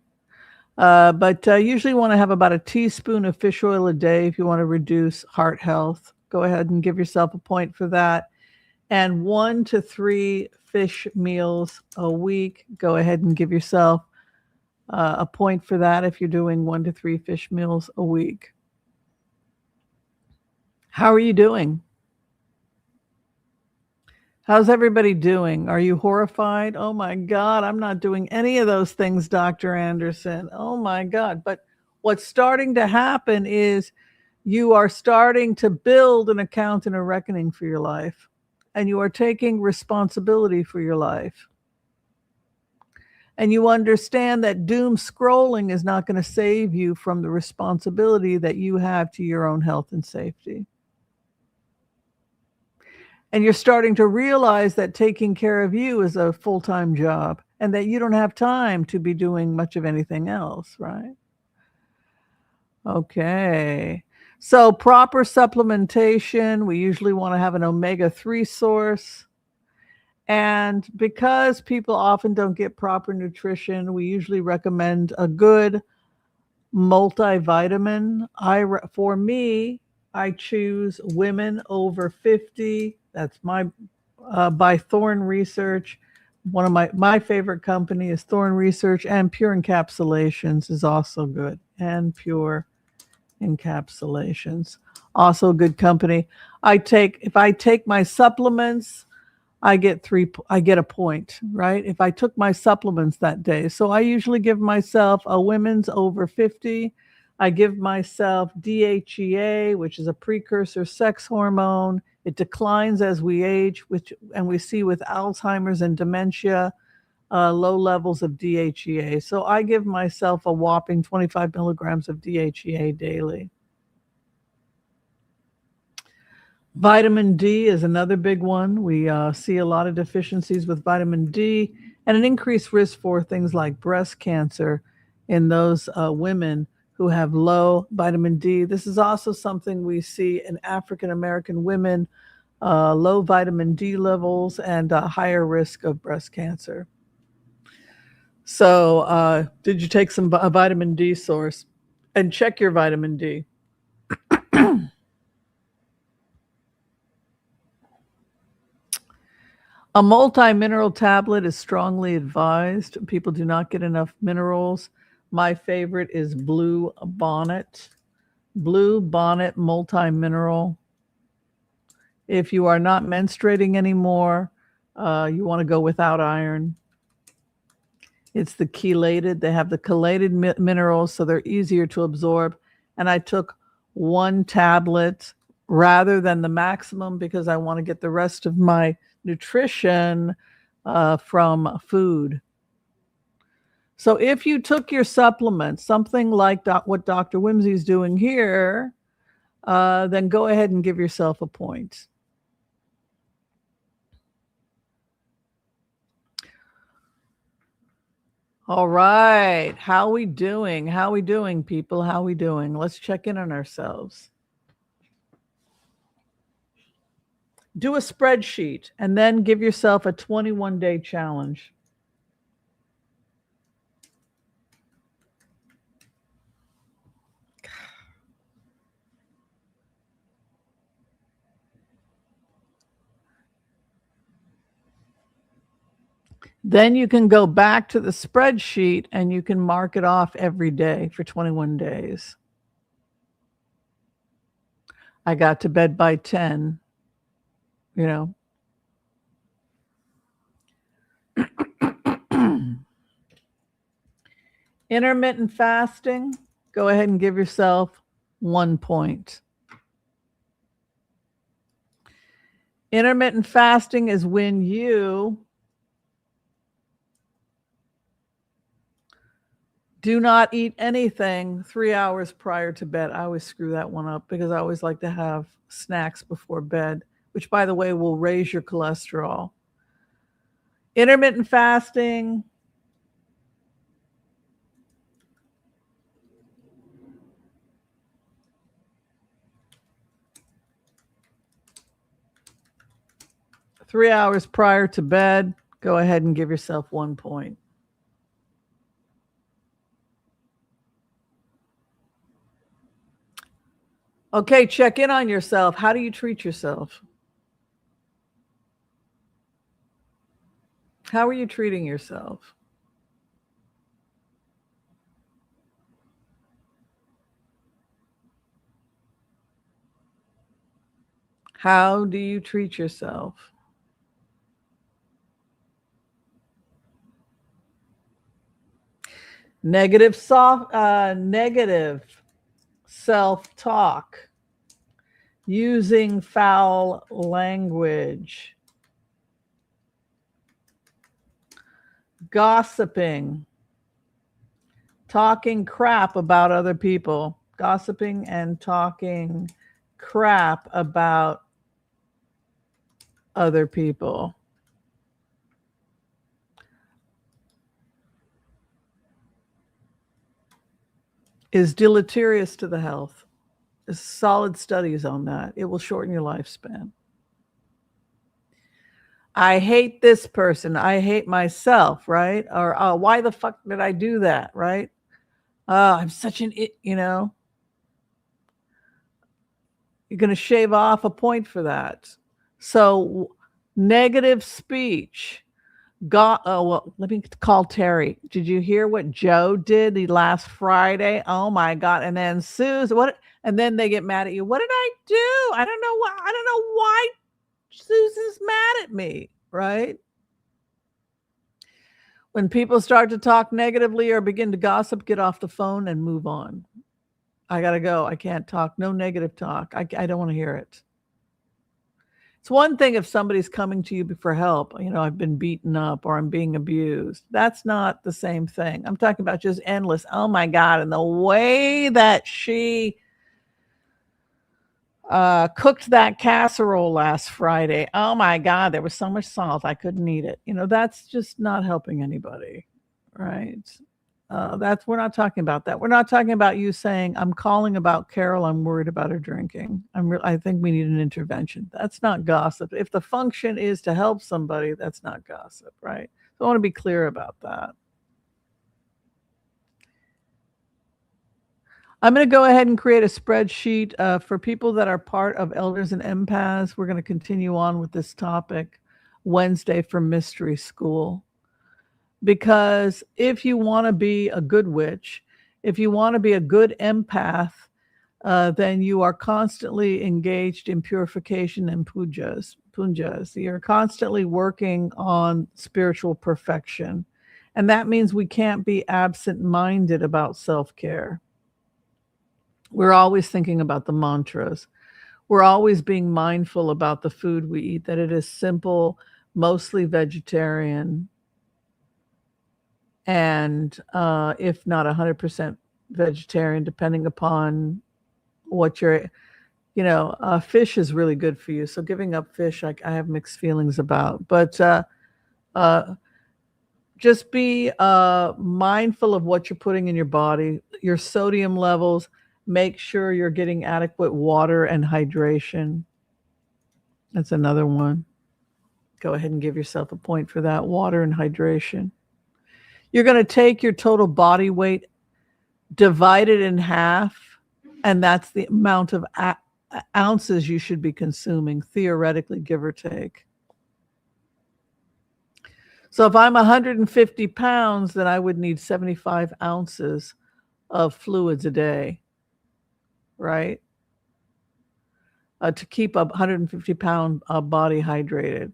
But usually want to have about a teaspoon of fish oil a day if you want to reduce heart health. Go ahead and give yourself a point for that. And 1 to 3 fish meals a week. Go ahead and give yourself a point for that if you're doing 1 to 3 fish meals a week. How are you doing? How's everybody doing? Are you horrified? Oh my God, I'm not doing any of those things, Dr. Anderson. Oh my God. But what's starting to happen is you are starting to build an account and a reckoning for your life, and you are taking responsibility for your life. And you understand that doom scrolling is not going to save you from the responsibility that you have to your own health and safety. And you're starting to realize that taking care of you is a full-time job, and that you don't have time to be doing much of anything else, right? Okay. So proper supplementation, we usually want to have an omega-3 source. And because people often don't get proper nutrition, we usually recommend a good multivitamin. For me, I choose Women Over 50. That's by Thorne Research. One of my favorite company is Thorne Research, and Pure Encapsulations is also good. And Pure Encapsulations, also a good company. If I take my supplements, I get a point, right? If I took my supplements that day. So I usually give myself a Women's Over 50. I give myself DHEA, which is a precursor sex hormone. It declines as we age, and we see with Alzheimer's and dementia, low levels of DHEA. So I give myself a whopping 25 milligrams of DHEA daily. Vitamin D is another big one. We see a lot of deficiencies with vitamin D, and an increased risk for things like breast cancer in those women who have low vitamin D. This is also something we see in African American women, low vitamin D levels and a higher risk of breast cancer. So did you take a vitamin D source? And check your vitamin D. A multi-mineral tablet is strongly advised. People do not get enough minerals. My favorite is Blue Bonnet. Blue Bonnet multi-mineral. If you are not menstruating anymore, you want to go without iron. It's the chelated. They have the chelated minerals, so they're easier to absorb. And I took one tablet rather than the maximum because I want to get the rest of my nutrition from food. So if you took your supplements, something like what Dr. Whimsy is doing here, then go ahead and give yourself a point. All right. How we doing? How we doing, people? How we doing? Let's check in on ourselves. Do a spreadsheet and then give yourself a 21-day challenge. Then you can go back to the spreadsheet and you can mark it off every day for 21 days. I got to bed by 10, you know. Intermittent fasting, go ahead and give yourself 1 point. Intermittent fasting is when you do not eat anything 3 hours prior to bed. I always screw that one up because I always like to have snacks before bed, which, by the way, will raise your cholesterol. Intermittent fasting. Three hours prior to bed, go ahead and give yourself 1 point. Okay, check in on yourself. How do you treat yourself? How are you treating yourself? How do you treat yourself? Negative self-talk, using foul language, gossiping, talking crap about other people, gossiping and talking crap about other people. Is deleterious to the health. There's solid studies on that. It will shorten your lifespan. I hate this person. I hate myself, right? Or why the fuck did I do that, right? I'm such an you know. You're going to shave off a point for that. So negative speech. Well, let me call Terry. Did you hear what Joe did the last Friday? Oh my God. And then Sue's and then they get mad at you. What did I do? I don't know why Susan's mad at me, right? When people start to talk negatively or begin to gossip, get off the phone and move on. I got to go. I can't talk. No negative talk. I don't want to hear it. It's one thing if somebody's coming to you for help, I've been beaten up or I'm being abused. That's not the same thing. I'm talking about just endless, oh my God, and the way that she cooked that casserole last Friday. Oh my God, there was so much salt, I couldn't eat it. That's just not helping anybody, right? We're not talking about that. We're not talking about you saying, I'm calling about Carol. I'm worried about her drinking. I think we need an intervention. That's not gossip. If the function is to help somebody, that's not gossip, right? So I want to be clear about that. I'm going to go ahead and create a spreadsheet for people that are part of Elders and Empaths. We're going to continue on with this topic. Wednesday for mystery school. Because if you want to be a good witch, if you want to be a good empath, then you are constantly engaged in purification and pujas. Punjas. You're constantly working on spiritual perfection. And that means we can't be absent minded about self care. We're always thinking about the mantras. We're always being mindful about the food we eat, that it is simple, mostly vegetarian, and if not 100% vegetarian, depending upon what you're, fish is really good for you. So giving up fish, I have mixed feelings about. But uh, just be mindful of what you're putting in your body, your sodium levels. Make sure you're getting adequate water and hydration. That's another one. Go ahead and give yourself a point for that, water and hydration. You're going to take your total body weight, divide it in half, and that's the amount of ounces you should be consuming, theoretically, give or take. So if I'm 150 pounds, then I would need 75 ounces of fluids a day, right? To keep a 150-pound body hydrated.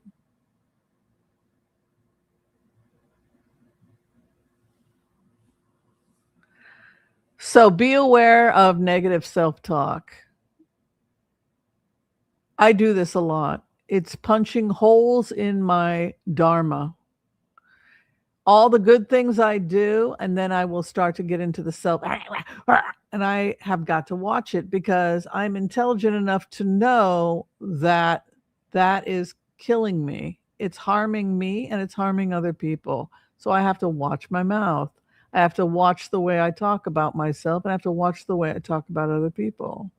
So be aware of negative self-talk. I do this a lot. It's punching holes in my dharma. All the good things I do, and then I will start to get into the self. And I have got to watch it because I'm intelligent enough to know that that is killing me. It's harming me and it's harming other people. So I have to watch my mouth. I have to watch the way I talk about myself, and I have to watch the way I talk about other people.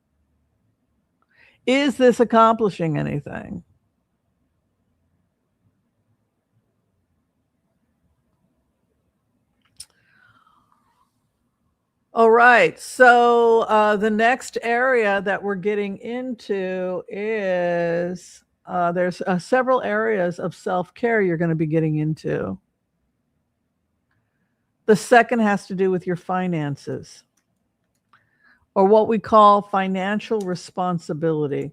Is this accomplishing anything? All right. So the next area that we're getting into is there's several areas of self care you're going to be getting into. The second has to do with your finances, or what we call financial responsibility.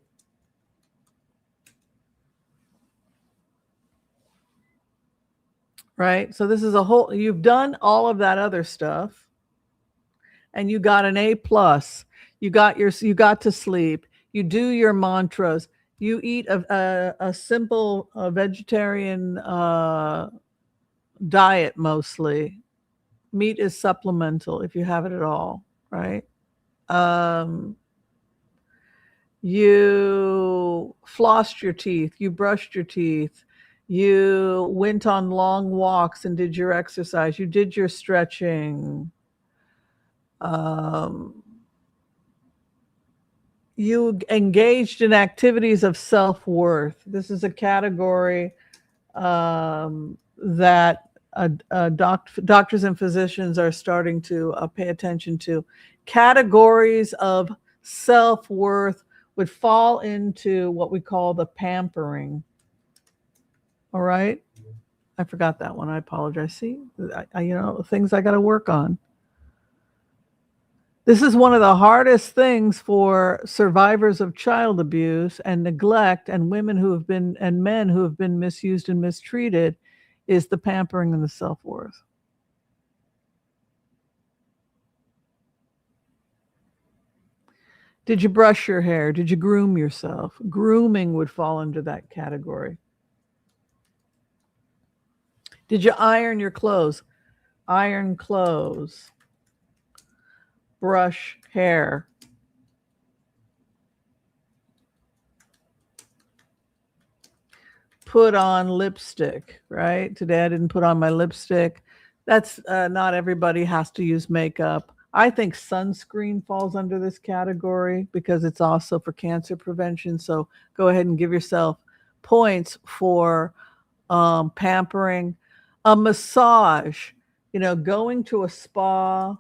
Right? So this is a whole, you've done all of that other stuff and you got an A plus. You got to sleep. You do your mantras. You eat a simple vegetarian diet mostly. Meat is supplemental if you have it at all, right? Um, you flossed your teeth. You brushed your teeth. You went on long walks and did your exercise. You did your stretching. Um, you engaged in activities of self-worth. This is a category that doctors and physicians are starting to pay attention to. Categories of self-worth would fall into what we call the pampering. All right. I forgot that one. I apologize. See, things I got to work on. This is one of the hardest things for survivors of child abuse and neglect, and women who have been, and men who have been misused and mistreated, is the pampering and the self-worth. Did you brush your hair? Did you groom yourself? Grooming would fall under that category. Did you iron your clothes? Iron clothes. Brush hair. Put on lipstick, right? Today I didn't put on my lipstick. That's not everybody has to use makeup. I think sunscreen falls under this category because it's also for cancer prevention. So go ahead and give yourself points for pampering. A massage, going to a spa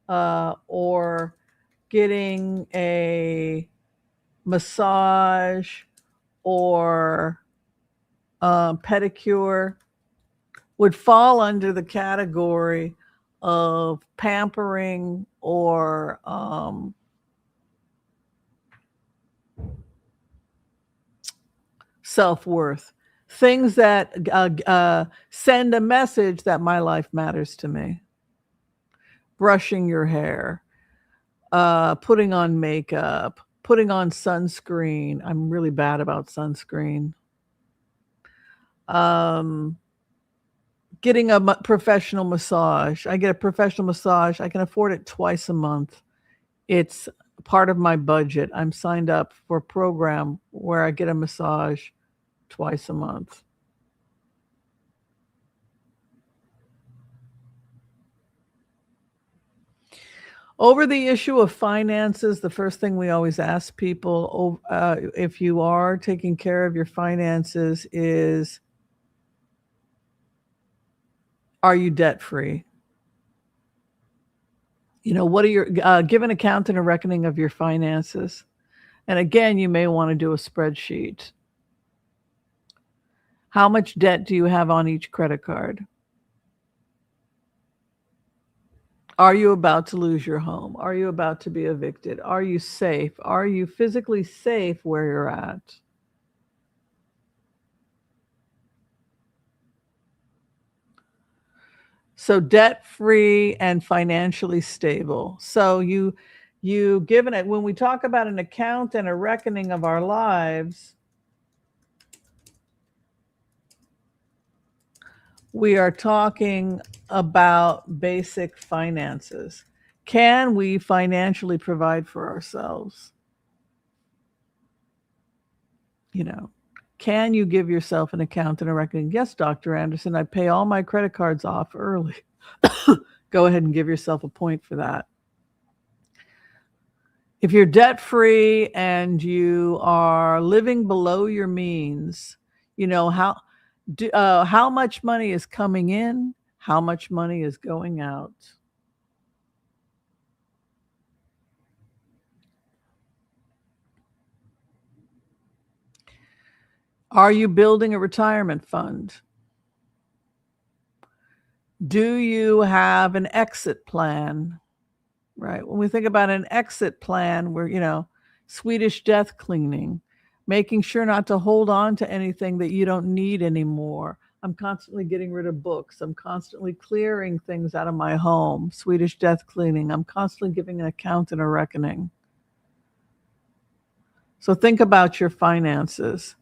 or getting a massage or pedicure would fall under the category of pampering or self-worth. Things that send a message that my life matters to me. Brushing your hair, putting on makeup, putting on sunscreen. I'm really bad about sunscreen. Getting a professional massage. I get a professional massage. I can afford it twice a month. It's part of my budget. I'm signed up for a program where I get a massage twice a month. Over the issue of finances, the first thing we always ask people, if you are taking care of your finances, is, are you debt free? What are your, give an account and a reckoning of your finances. And again, you may want to do a spreadsheet. How much debt do you have on each credit card? Are you about to lose your home? Are you about to be evicted? Are you safe? Are you physically safe where you're at? So debt-free and financially stable. So you given it, when we talk about an account and a reckoning of our lives, we are talking about basic finances. Can we financially provide for ourselves? Can you give yourself an account and a reckoning? Yes, Dr. Anderson, I pay all my credit cards off early. Go ahead and give yourself a point for that. If you're debt-free and you are living below your means, how much money is coming in, how much money is going out. Are you building a retirement fund? Do you have an exit plan? Right. When we think about an exit plan, we're, Swedish death cleaning, making sure not to hold on to anything that you don't need anymore. I'm constantly getting rid of books. I'm constantly clearing things out of my home. Swedish death cleaning. I'm constantly giving an account and a reckoning. So think about your finances,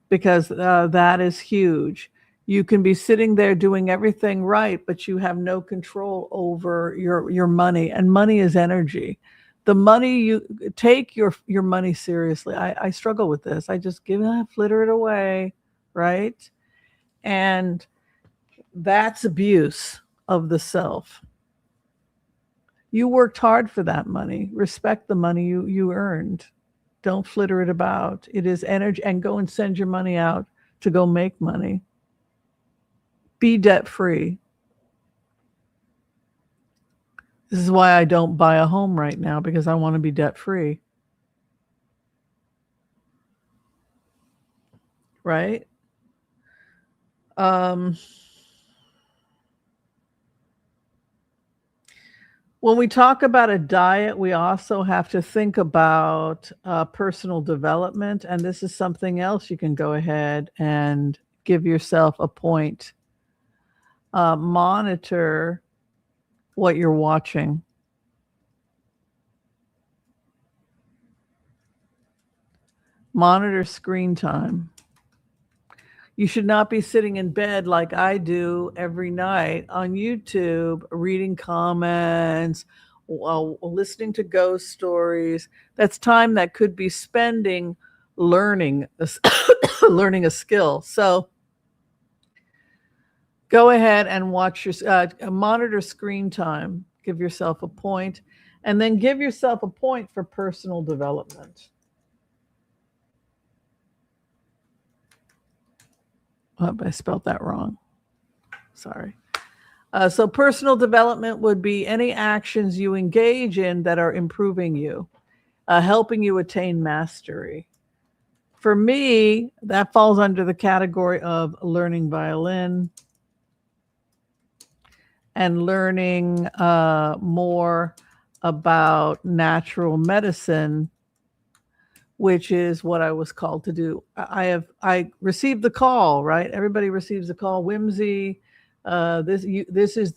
because that is huge. You can be sitting there doing everything right, but you have no control over your money. And money is energy. The money, you take your money seriously. I struggle with this. I just flitter it away, right? And that's abuse of the self. You worked hard for that money. Respect the money you earned. Don't flitter it about. It is energy, and go and send your money out to go make money. Be debt free. This is why I don't buy a home right now, because I want to be debt free. Right? When we talk about a diet, we also have to think about personal development. And this is something else you can go ahead and give yourself a point. Monitor what you're watching. Monitor screen time. You should not be sitting in bed like I do every night on YouTube, reading comments, listening to ghost stories. That's time that could be spending learning learning a skill. So go ahead and watch your monitor screen time. Give yourself a point, and then give yourself a point for personal development. Oh, I spelled that wrong. Sorry. So personal development would be any actions you engage in that are improving you, helping you attain mastery. For me, that falls under the category of learning violin and learning more about natural medicine, which is what I was called to do. I received the call, right? Everybody receives a call. Whimsy, this is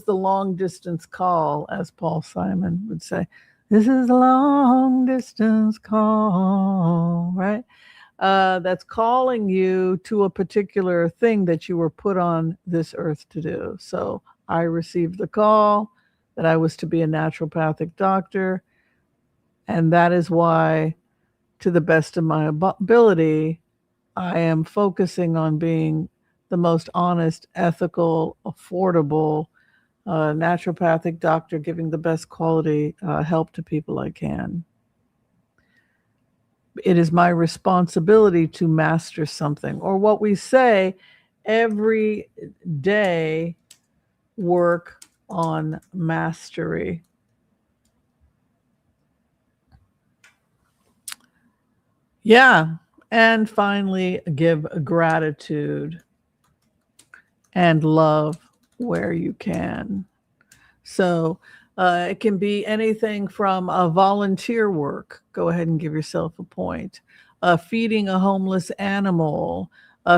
the long distance call, as Paul Simon would say. This is a long distance call, right? That's calling you to a particular thing that you were put on this earth to do. So I received the call that I was to be a naturopathic doctor, and that is why, to the best of my ability, I am focusing on being the most honest, ethical, affordable naturopathic doctor, giving the best quality help to people I can. It is my responsibility to master something, or what we say, every day work on mastery. Yeah. And finally, give gratitude and love where you can. So it can be anything from volunteer work. Go ahead and give yourself a point. Feeding a homeless animal,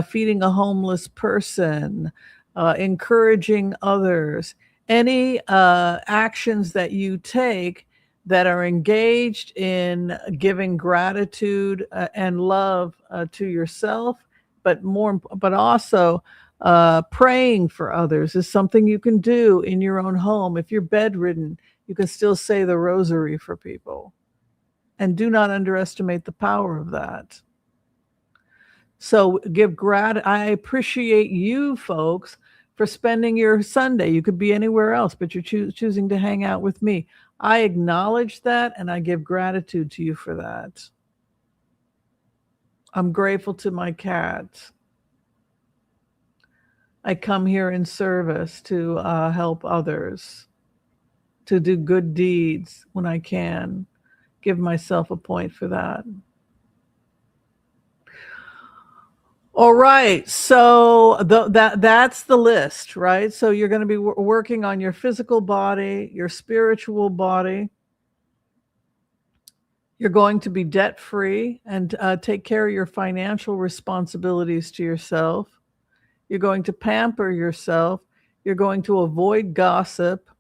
feeding a homeless person, encouraging others. Any actions that you take that are engaged in giving gratitude and love to yourself, but also praying for others is something you can do in your own home. If you're bedridden, you can still say the rosary for people. And do not underestimate the power of that. So give gratitude. I appreciate you folks for spending your Sunday. You could be anywhere else, but you're choosing to hang out with me. I acknowledge that and I give gratitude to you for that. I'm grateful to my cat. I come here in service to help others, to do good deeds when I can. Give myself a point for that. All right, so that's the list, right? So you're going to be working on your physical body, your spiritual body. You're going to be debt free and take care of your financial responsibilities to yourself. You're going to pamper yourself. You're going to avoid gossip.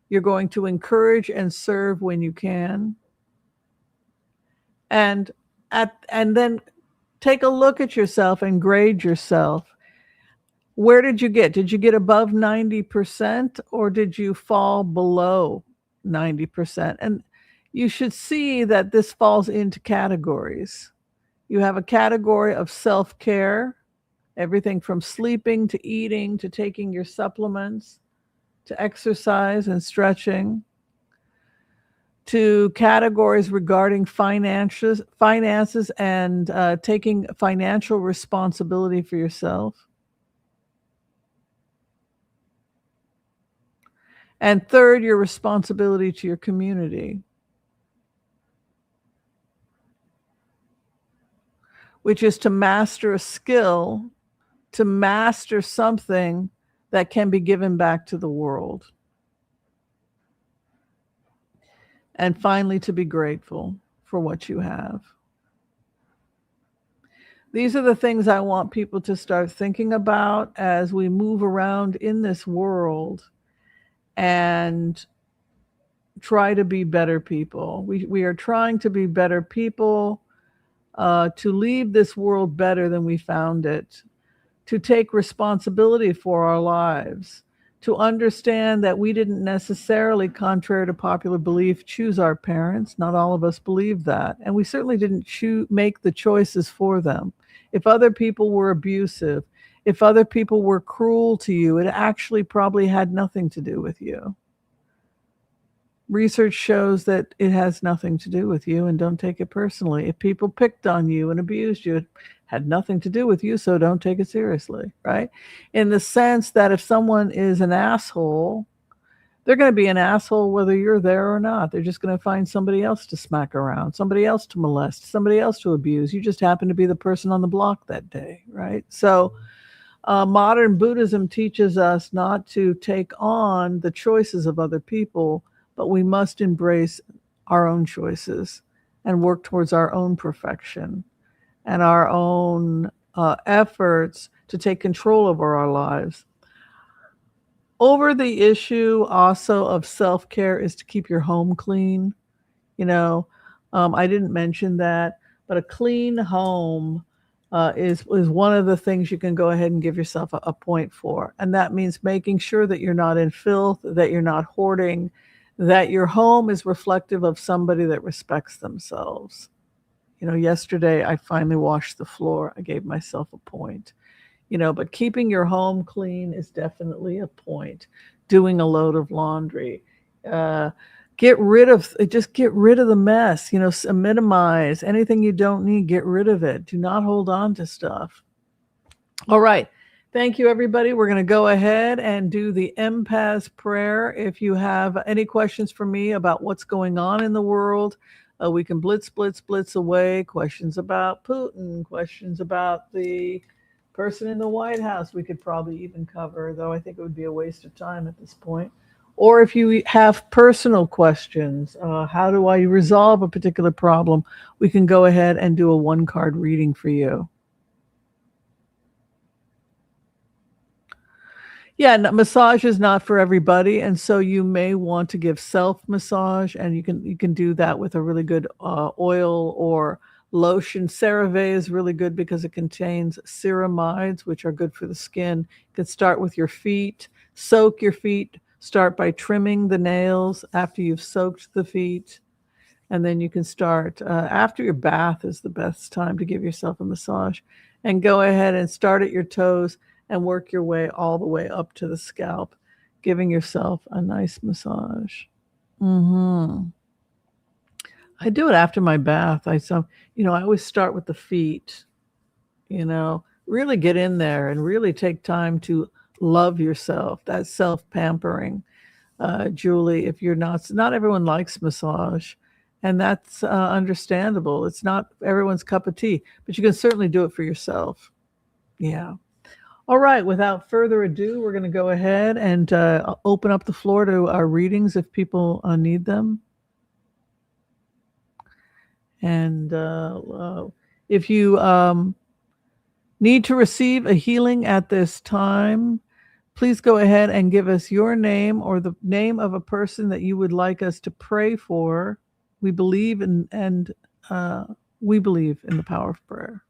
You're going to encourage and serve when you can. And then take a look at yourself and grade yourself. Where did you get? Did you get above 90% or did you fall below 90%? And you should see that this falls into categories. You have a category of self-care, everything from sleeping to eating to taking your supplements to exercise and stretching, to categories regarding finances and taking financial responsibility for yourself. And third, your responsibility to your community, which is to master a skill, to master something that can be given back to the world. And finally, to be grateful for what you have. These are the things I want people to start thinking about as we move around in this world and try to be better people. We are trying to be better people, to leave this world better than we found it, to take responsibility for our lives, to understand that we didn't necessarily, contrary to popular belief, choose our parents. Not all of us believe that. And we certainly didn't make the choices for them. If other people were abusive, if other people were cruel to you, it actually probably had nothing to do with you. Research shows that it has nothing to do with you, and don't take it personally. If people picked on you and abused you, it had nothing to do with you, so don't take it seriously, right? In the sense that if someone is an asshole, they're going to be an asshole whether you're there or not. They're just going to find somebody else to smack around, somebody else to molest, somebody else to abuse. You just happen to be the person on the block that day, right? So modern Buddhism teaches us not to take on the choices of other people, but we must embrace our own choices and work towards our own perfection and our own efforts to take control over our lives. Over the issue also of self-care is to keep your home clean. You know, I didn't mention that, but a clean home is one of the things you can go ahead and give yourself a point for. And that means making sure that you're not in filth, that you're not hoarding, that your home is reflective of somebody that respects themselves. You know, yesterday I finally washed the floor. I gave myself a point. You know, but keeping your home clean is definitely a point. Doing a load of laundry. Uh, just get rid of the mess, you know, minimize anything you don't need, get rid of it. Do not hold on to stuff. All right. Thank you, everybody. We're going to go ahead and do the empath prayer. If you have any questions for me about what's going on in the world, we can blitz away. Questions about Putin, questions about the person in the White House, we could probably even cover, though I think it would be a waste of time at this point. Or if you have personal questions, how do I resolve a particular problem? We can go ahead and do a one-card reading for you. Yeah, massage is not for everybody, and so you may want to give self massage, and you can do that with a really good oil or lotion. CeraVe is really good because it contains ceramides, which are good for the skin. You can start with your feet, soak your feet. Start by trimming the nails after you've soaked the feet, and then you can start after your bath is the best time to give yourself a massage, and go ahead and start at your toes and work your way all the way up to the scalp, giving yourself a nice massage. I do it after my bath. I always start with the feet, really get in there and really take time to love yourself. That's self-pampering. Julie, if you're not everyone likes massage, and that's understandable. It's not everyone's cup of tea, but you can certainly do it for yourself. Yeah. All right, without further ado, we're going to go ahead and open up the floor to our readings if people need them. And if you need to receive a healing at this time, please go ahead and give us your name or the name of a person that you would like us to pray for. We believe in the power of prayer.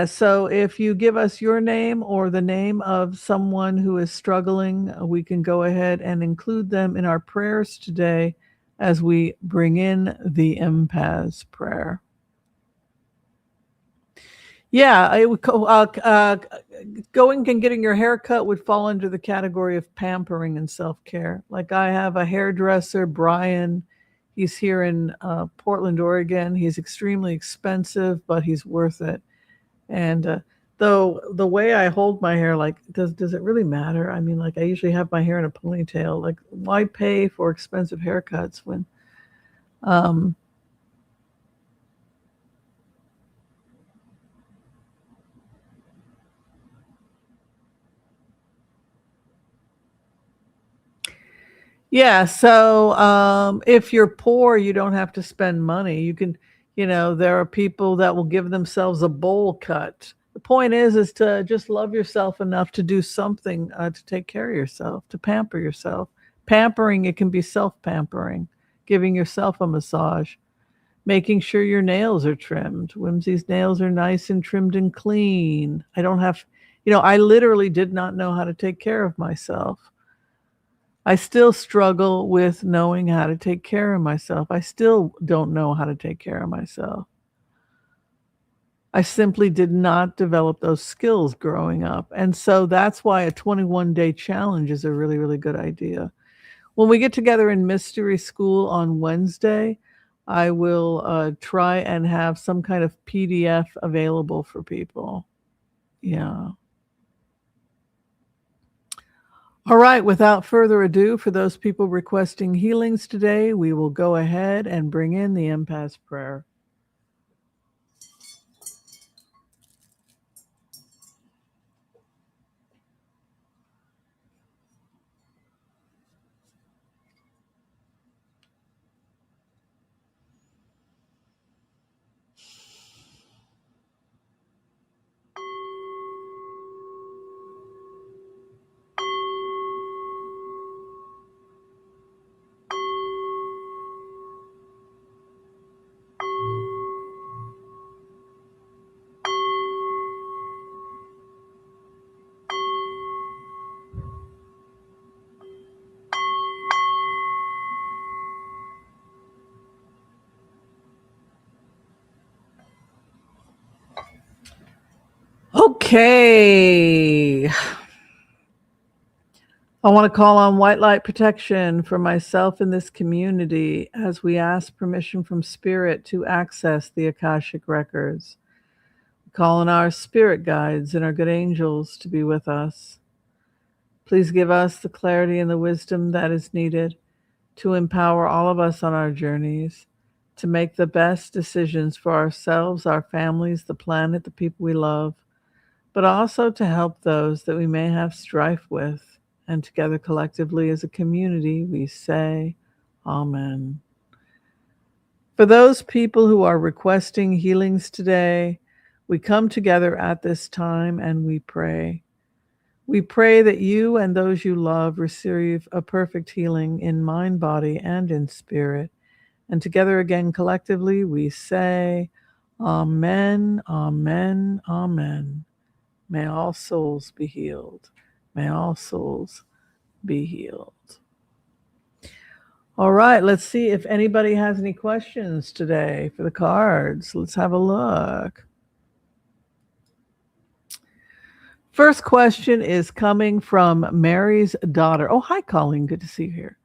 So if you give us your name or the name of someone who is struggling, we can go ahead and include them in our prayers today as we bring in the empath's prayer. Yeah, going and getting your hair cut would fall under the category of pampering and self-care. Like I have a hairdresser, Brian. He's here in Portland, Oregon. He's extremely expensive, but he's worth it. And though the way I hold my hair, like, does it really matter? I mean, like, I usually have my hair in a ponytail. Like, why pay for expensive haircuts when yeah, so if you're poor, you don't have to spend money. You can, there are people that will give themselves a bowl cut. The point is to just love yourself enough to do something to take care of yourself, to pamper yourself. Pampering, it can be self-pampering, giving yourself a massage, making sure your nails are trimmed. Whimsy's nails are nice and trimmed and clean. I literally did not know how to take care of myself. I still struggle with knowing how to take care of myself. I still don't know how to take care of myself. I simply did not develop those skills growing up. And so that's why a 21-day challenge is a really, really good idea. When we get together in Mystery School on Wednesday, I will try and have some kind of PDF available for people. Yeah. All right, without further ado, for those people requesting healings today, we will go ahead and bring in the empath prayer. Okay. I want to call on white light protection for myself and this community as we ask permission from Spirit to access the Akashic records. Call on our spirit guides and our good angels to be with us. Please give us the clarity and the wisdom that is needed to empower all of us on our journeys to make the best decisions for ourselves, our families, the planet, the people we love, but also to help those that we may have strife with. And together collectively as a community, we say, Amen. For those people who are requesting healings today, we come together at this time and we pray. We pray that you and those you love receive a perfect healing in mind, body, and in spirit. And together again, collectively, we say, Amen, Amen, Amen. May all souls be healed. May all souls be healed. All right, let's see if anybody has any questions today for the cards. Let's have a look. First question is coming from Mary's daughter. Oh, hi, Colleen. Good to see you here.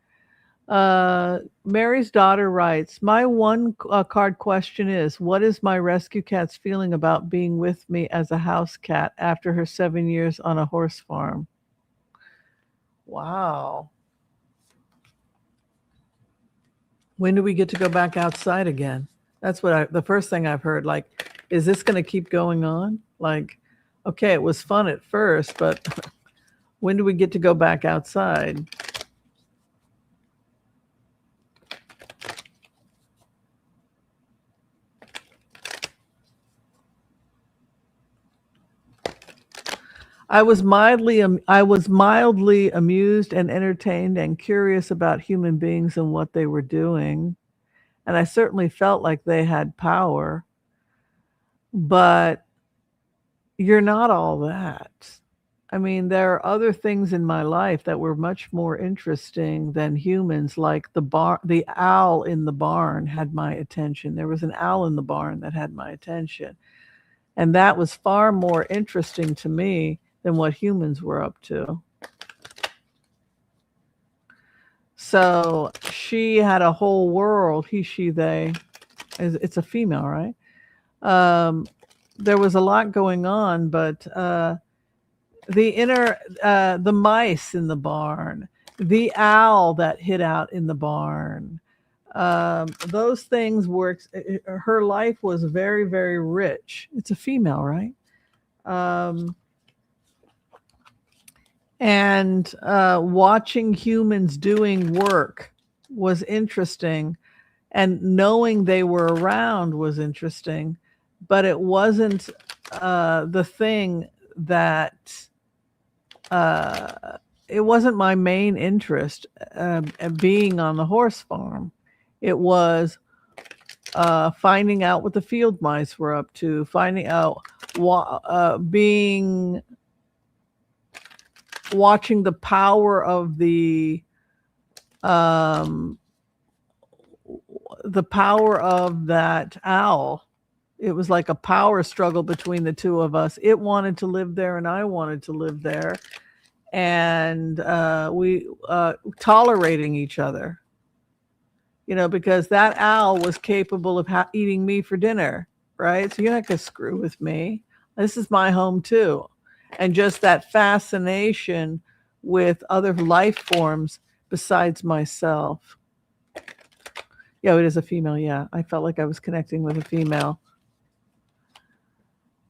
Mary's daughter writes, my one card question is, what is my rescue cat's feeling about being with me as a house cat after her 7 years on a horse farm? Wow. When do we get to go back outside again? That's what the first thing I've heard. Like, is this going to keep going on? Like, okay, it was fun at first, but when do we get to go back outside? I was mildly amused and entertained and curious about human beings and what they were doing. And I certainly felt like they had power. But you're not all that. I mean, there are other things in my life that were much more interesting than humans, like the owl in the barn had my attention. There was an owl in the barn that had my attention. And that was far more interesting to me than what humans were up to. So she had a whole world, he, she, they. It's a female, right? There was a lot going on, but the mice in the barn, the owl that hid out in the barn, those things were, her life was very, very rich. It's a female, right? And watching humans doing work was interesting, and knowing they were around was interesting, but it wasn't the thing that it wasn't my main interest being on the horse farm. It was finding out what the field mice were up to, finding out watching the power of the power of that owl. It was like a power struggle between the two of us. It wanted to live there and I wanted to live there. And we tolerating each other, because that owl was capable of eating me for dinner, right? So you're not going to screw with me. This is my home too. And just that fascination with other life forms besides myself. Yeah, it is a female. Yeah, I felt like I was connecting with a female.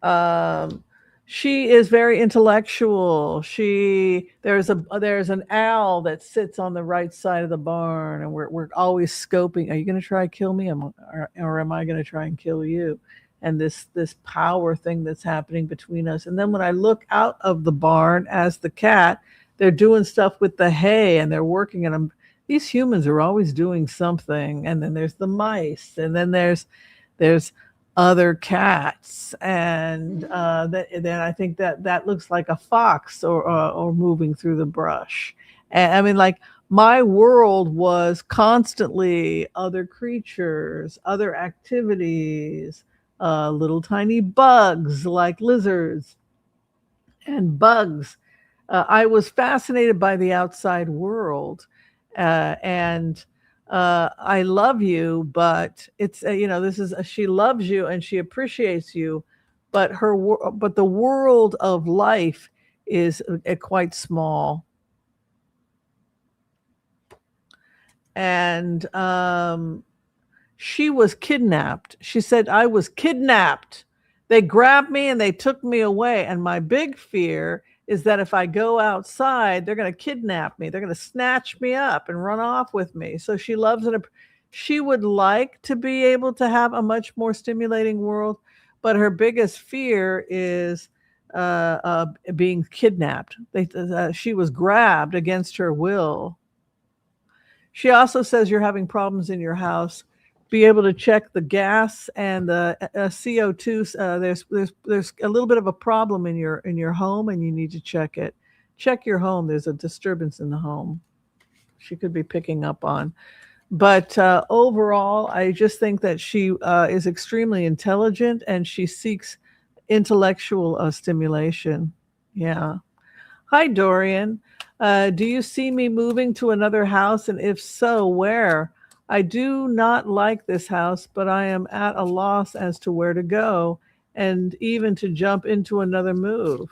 Um, she is very intellectual. There's an owl that sits on the right side of the barn, and we're always scoping. Are you going to try and kill me, or am I going to try and kill you? And this power thing that's happening between us. And then when I look out of the barn as the cat, they're doing stuff with the hay, and they're working. And these humans are always doing something. And then there's the mice, and then there's other cats, and then I think that looks like a fox or moving through the brush. And I mean, like, my world was constantly other creatures, other activities, little tiny bugs like lizards and bugs. I was fascinated by the outside world, and I love you, but it's this is she loves you and she appreciates you, but but the world of life is quite small, and she was kidnapped. She said, I was kidnapped. They grabbed me and they took me away. And my big fear is that if I go outside, they're going to kidnap me. They're going to snatch me up and run off with me. So she loves it. She would like to be able to have a much more stimulating world, but her biggest fear is being kidnapped. She was grabbed against her will. She also says you're having problems in your house. Be able to check the gas and the CO2. There's a little bit of a problem in your home, and you need to check it. Check your home. There's a disturbance in the home. She could be picking up on. But overall, I just think that she is extremely intelligent, and she seeks intellectual stimulation. Yeah. Hi, Dorian. Do you see me moving to another house? And if so, where? I do not like this house, but I am at a loss as to where to go and even to jump into another move.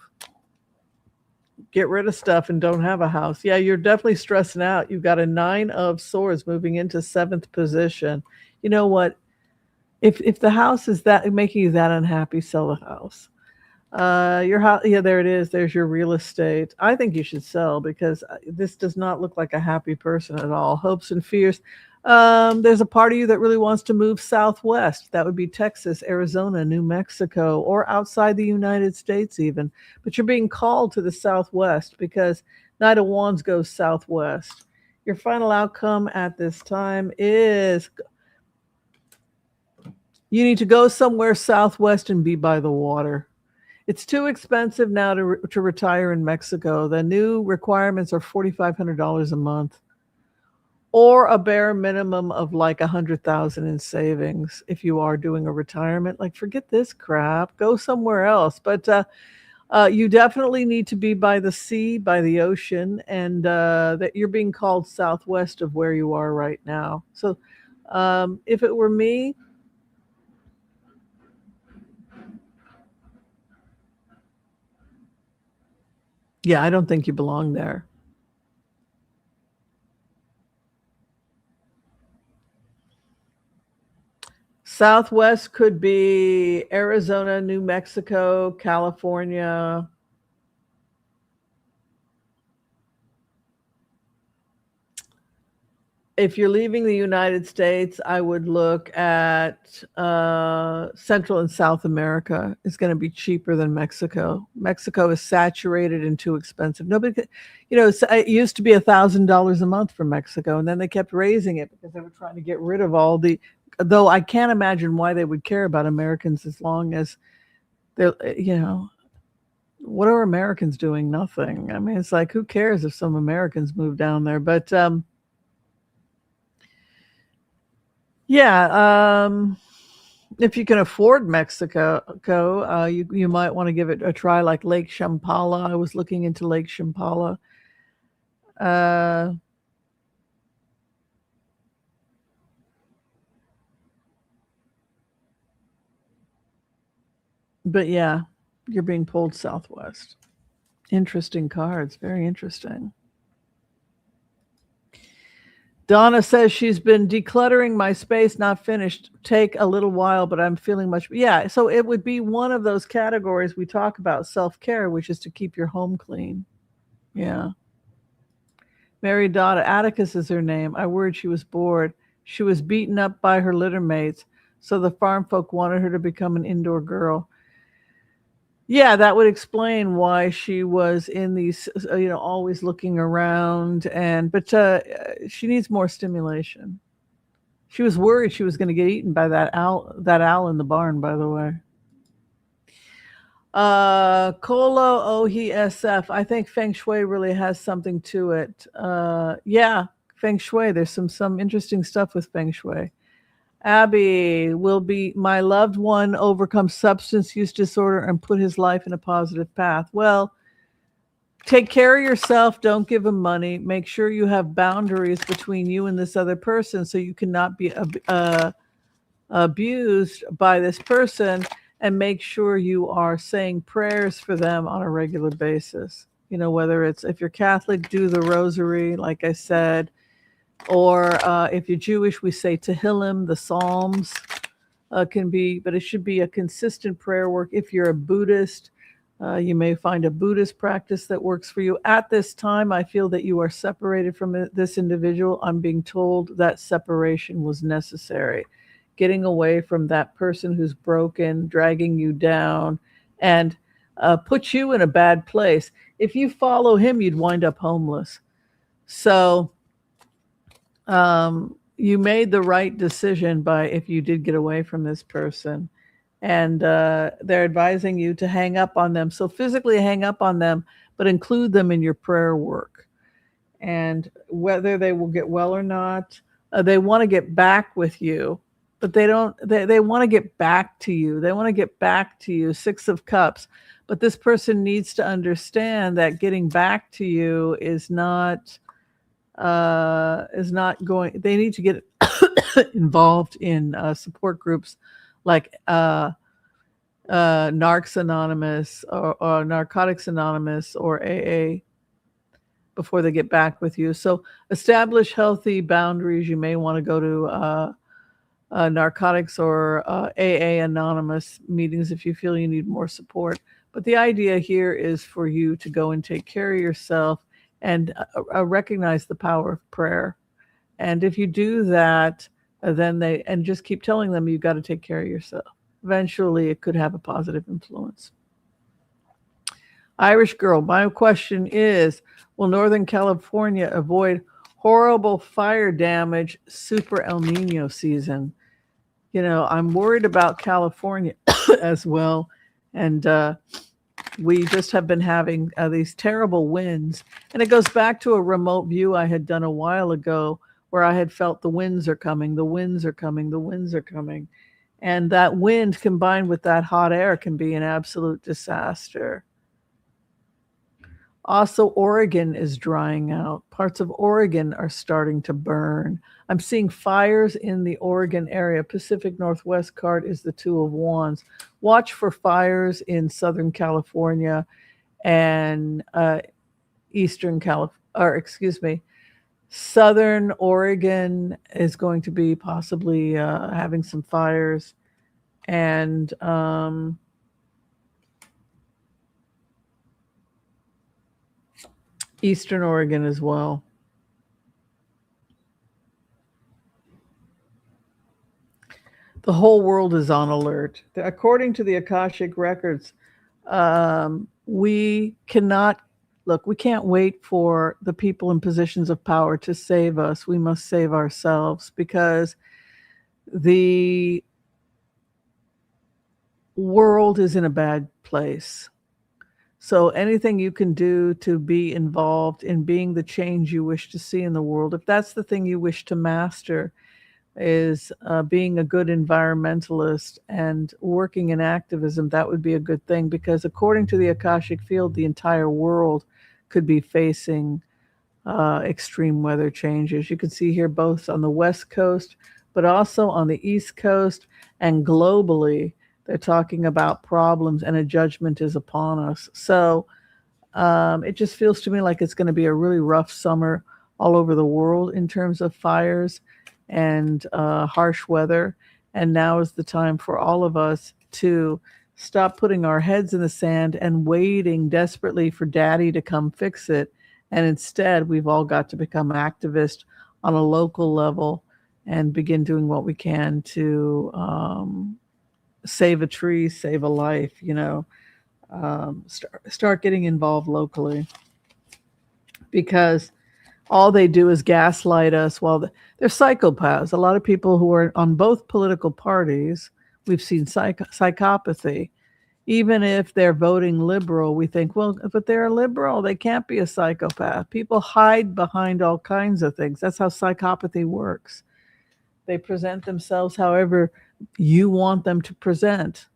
Get rid of stuff and don't have a house. Yeah, you're definitely stressing out. You've got a 9 of Swords moving into 7th position. You know what? If the house is that making you that unhappy, sell the house. Your house, yeah, there it is. There's your real estate. I think you should sell because this does not look like a happy person at all. Hopes and fears. There's a part of you that really wants to move southwest. That would be Texas, Arizona, New Mexico, or outside the United States even. But you're being called to the southwest because Knight of Wands goes southwest. Your final outcome at this time is you need to go somewhere southwest and be by the water. It's too expensive now to retire in Mexico. The new requirements are $4,500 a month, or a bare minimum of like 100,000 in savings if you are doing a retirement. Like, forget this crap. Go somewhere else. But you definitely need to be by the sea, by the ocean, and that you're being called southwest of where you are right now. So, if it were me, yeah, I don't think you belong there. Southwest could be Arizona, New Mexico, California. If you're leaving the United States, I would look at Central and South America. It's going to be cheaper than Mexico. Mexico is saturated and too expensive. Nobody could, it used to be $1,000 a month for Mexico, and then they kept raising it because they were trying to get rid of all the. Though I can't imagine why they would care about Americans as long as they're, what are Americans doing? Nothing. I mean, it's like, who cares if some Americans move down there? But yeah, if you can afford Mexico, you might want to give it a try, like Lake Champala. I was looking into Lake Champala. Uh, but yeah, you're being pulled southwest. Interesting cards. Very interesting. Donna says she's been decluttering my space, not finished. Take a little while, but I'm feeling much. Yeah. So it would be one of those categories we talk about self care, which is to keep your home clean. Yeah. Mary Donna, Atticus is her name. I worried she was bored. She was beaten up by her litter mates, so the farm folk wanted her to become an indoor girl. Yeah, that would explain why she was in these, always looking around. But she needs more stimulation. She was worried she was going to get eaten by that owl in the barn, by the way. Kolo OHSF. I think Feng Shui really has something to it. Yeah, Feng Shui. There's some interesting stuff with Feng Shui. Abby, will be my loved one overcome substance use disorder and put his life in a positive path? Well, take care of yourself. Don't give him money. Make sure you have boundaries between you and this other person so you cannot be abused by this person, and make sure you are saying prayers for them on a regular basis. Whether it's, if you're Catholic, do the rosary, like I said, or if you're Jewish, we say Tehillim, the Psalms can be, but it should be a consistent prayer work. If you're a Buddhist, you may find a Buddhist practice that works for you. At this time, I feel that you are separated from this individual. I'm being told that separation was necessary. Getting away from that person who's broken, dragging you down, and put you in a bad place. If you follow him, you'd wind up homeless. So you made the right decision by, if you did get away from this person. And they're advising you to hang up on them. So physically hang up on them, but include them in your prayer work. And whether they will get well or not, they want to get back with you, but they don't. They want to get back to you. They want to get back to you. Six of Cups. But this person needs to understand that getting back to you is not going. They need to get involved in support groups like Narcs Anonymous, or Narcotics Anonymous, or AA, before they get back with you. So establish healthy boundaries. You may want to go to narcotics or AA Anonymous meetings if you feel you need more support. But the idea here is for you to go and take care of yourself and recognize the power of prayer. And if you do that, and just keep telling them you've got to take care of yourself. Eventually, it could have a positive influence. Irish girl, my question is, will Northern California avoid horrible fire damage super El Nino season? I'm worried about California as well. And we just have been having these terrible winds. And it goes back to a remote view I had done a while ago, where I had felt the winds are coming, the winds are coming, the winds are coming. And that wind combined with that hot air can be an absolute disaster. Also, Oregon is drying out. Parts of Oregon are starting to burn. I'm seeing fires in the Oregon area. Pacific Northwest card is the Two of Wands. Watch for fires in Southern California and Southern Oregon is going to be possibly having some fires. And Eastern Oregon as well. The whole world is on alert. According to the Akashic records, we cannot we can't wait for the people in positions of power to save us. We must save ourselves, because the world is in a bad place. So anything you can do to be involved in being the change you wish to see in the world, if that's the thing you wish to master, is being a good environmentalist and working in activism, that would be a good thing, because according to the Akashic field, the entire world could be facing extreme weather changes. You can see here both on the West Coast, but also on the East Coast, and globally, they're talking about problems, and a judgment is upon us. So It just feels to me like it's going to be a really rough summer all over the world in terms of fires and harsh weather. And now is the time for all of us to stop putting our heads in the sand and waiting desperately for daddy to come fix it. And instead, we've all got to become activists on a local level and begin doing what we can to save a tree, save a life, start getting involved locally, because all they do is gaslight us. They're psychopaths. A lot of people who are on both political parties, we've seen psychopathy. Even if they're voting liberal, we think, well, but they're a liberal, they can't be a psychopath. People hide behind all kinds of things. That's how psychopathy works. They present themselves however you want them to present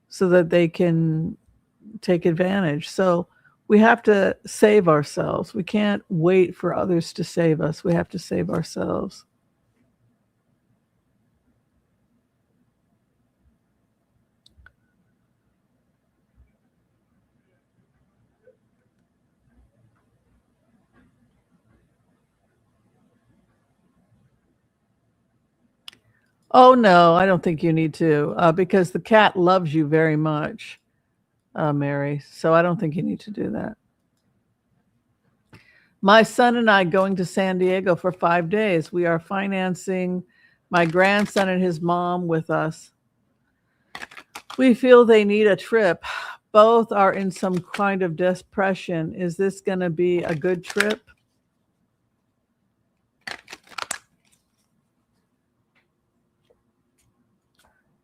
so that they can take advantage. So we have to save ourselves. We can't wait for others to save us. We have to save ourselves. Oh, no, I don't think you need to, because the cat loves you very much, Mary. So I don't think you need to do that. My son and I going to San Diego for 5 days. We are financing my grandson and his mom with us. We feel they need a trip. Both are in some kind of depression. Is this going to be a good trip?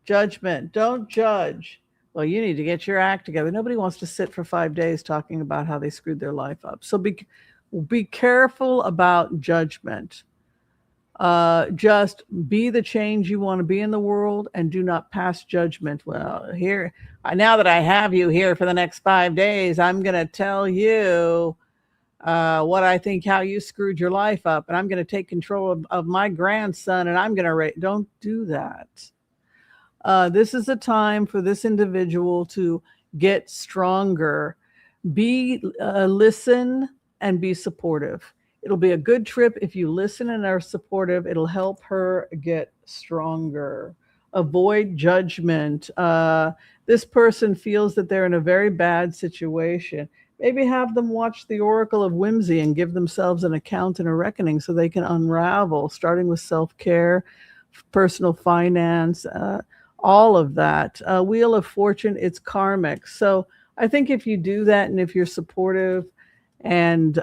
Judgment. Don't judge. Well, you need to get your act together. Nobody wants to sit for 5 days talking about how they screwed their life up. So be careful about judgment. Just be the change you want to be in the world, and do not pass judgment. Well, here, now that I have you here for the next 5 days, I'm going to tell you what I think, how you screwed your life up, and I'm going to take control of my grandson, and I'm going to don't do that. This is a time for this individual to get stronger. Listen and be supportive. It'll be a good trip if you listen and are supportive. It'll help her get stronger. Avoid judgment. This person feels that they're in a very bad situation. Maybe have them watch the Oracle of Whimsy and give themselves an account and a reckoning so they can unravel, starting with self-care, personal finance, all of that. Wheel of Fortune, it's karmic. So I think if you do that, and if you're supportive and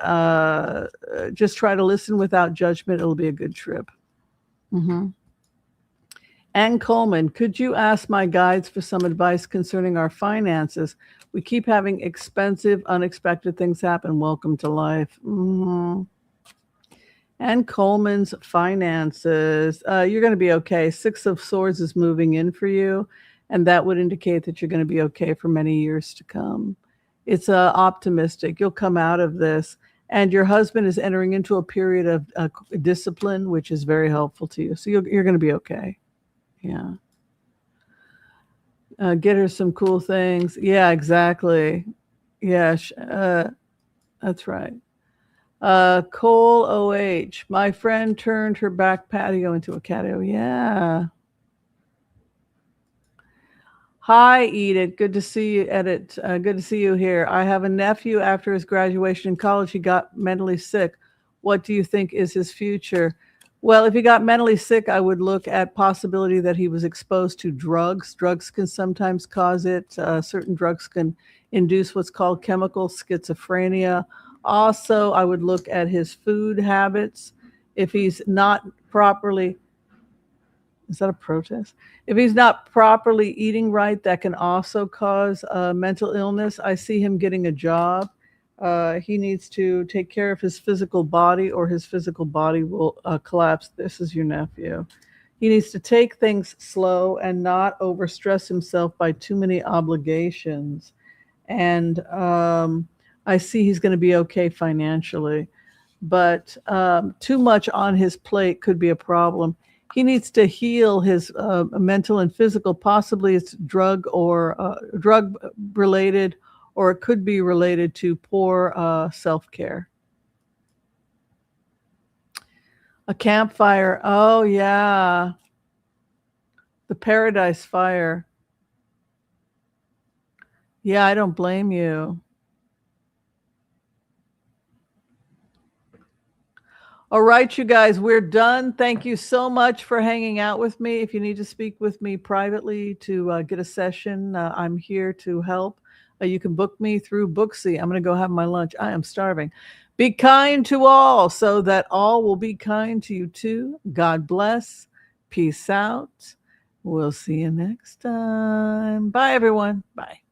just try to listen without judgment, it'll be a good trip. Mm-hmm. Ann Coleman, could you ask my guides for some advice concerning our finances? We keep having expensive, unexpected things happen. Welcome to life. Mm-hmm. And Coleman's finances, you're going to be okay. 6 of Swords is moving in for you, and that would indicate that you're going to be okay for many years to come. It's optimistic. You'll come out of this, and your husband is entering into a period of discipline, which is very helpful to you. So you're going to be okay. Yeah. Get her some cool things. Yeah, exactly. Yeah, that's right. Cole OH, my friend turned her back patio into a catio. Yeah. Hi, Edith. Good to see you, Edith. Good to see you here. I have a nephew. After his graduation in college, he got mentally sick. What do you think is his future? Well, if he got mentally sick, I would look at possibility that he was exposed to drugs. Drugs can sometimes cause it. Certain drugs can induce what's called chemical schizophrenia. Also, I would look at his food habits. If he's not properly, is that a protest? If he's not properly eating right, that can also cause mental illness. I see him getting a job. He needs to take care of his physical body, or his physical body will collapse. This is your nephew. He needs to take things slow and not overstress himself by too many obligations. And I see he's going to be okay financially, but too much on his plate could be a problem. He needs to heal his mental and physical. Possibly it's drug or drug related, or it could be related to poor self-care. A campfire. Oh, yeah. The Paradise Fire. Yeah, I don't blame you. All right, you guys, we're done. Thank you so much for hanging out with me. If you need to speak with me privately to get a session, I'm here to help. You can book me through Booksy. I'm going to go have my lunch. I am starving. Be kind to all so that all will be kind to you too. God bless. Peace out. We'll see you next time. Bye, everyone. Bye.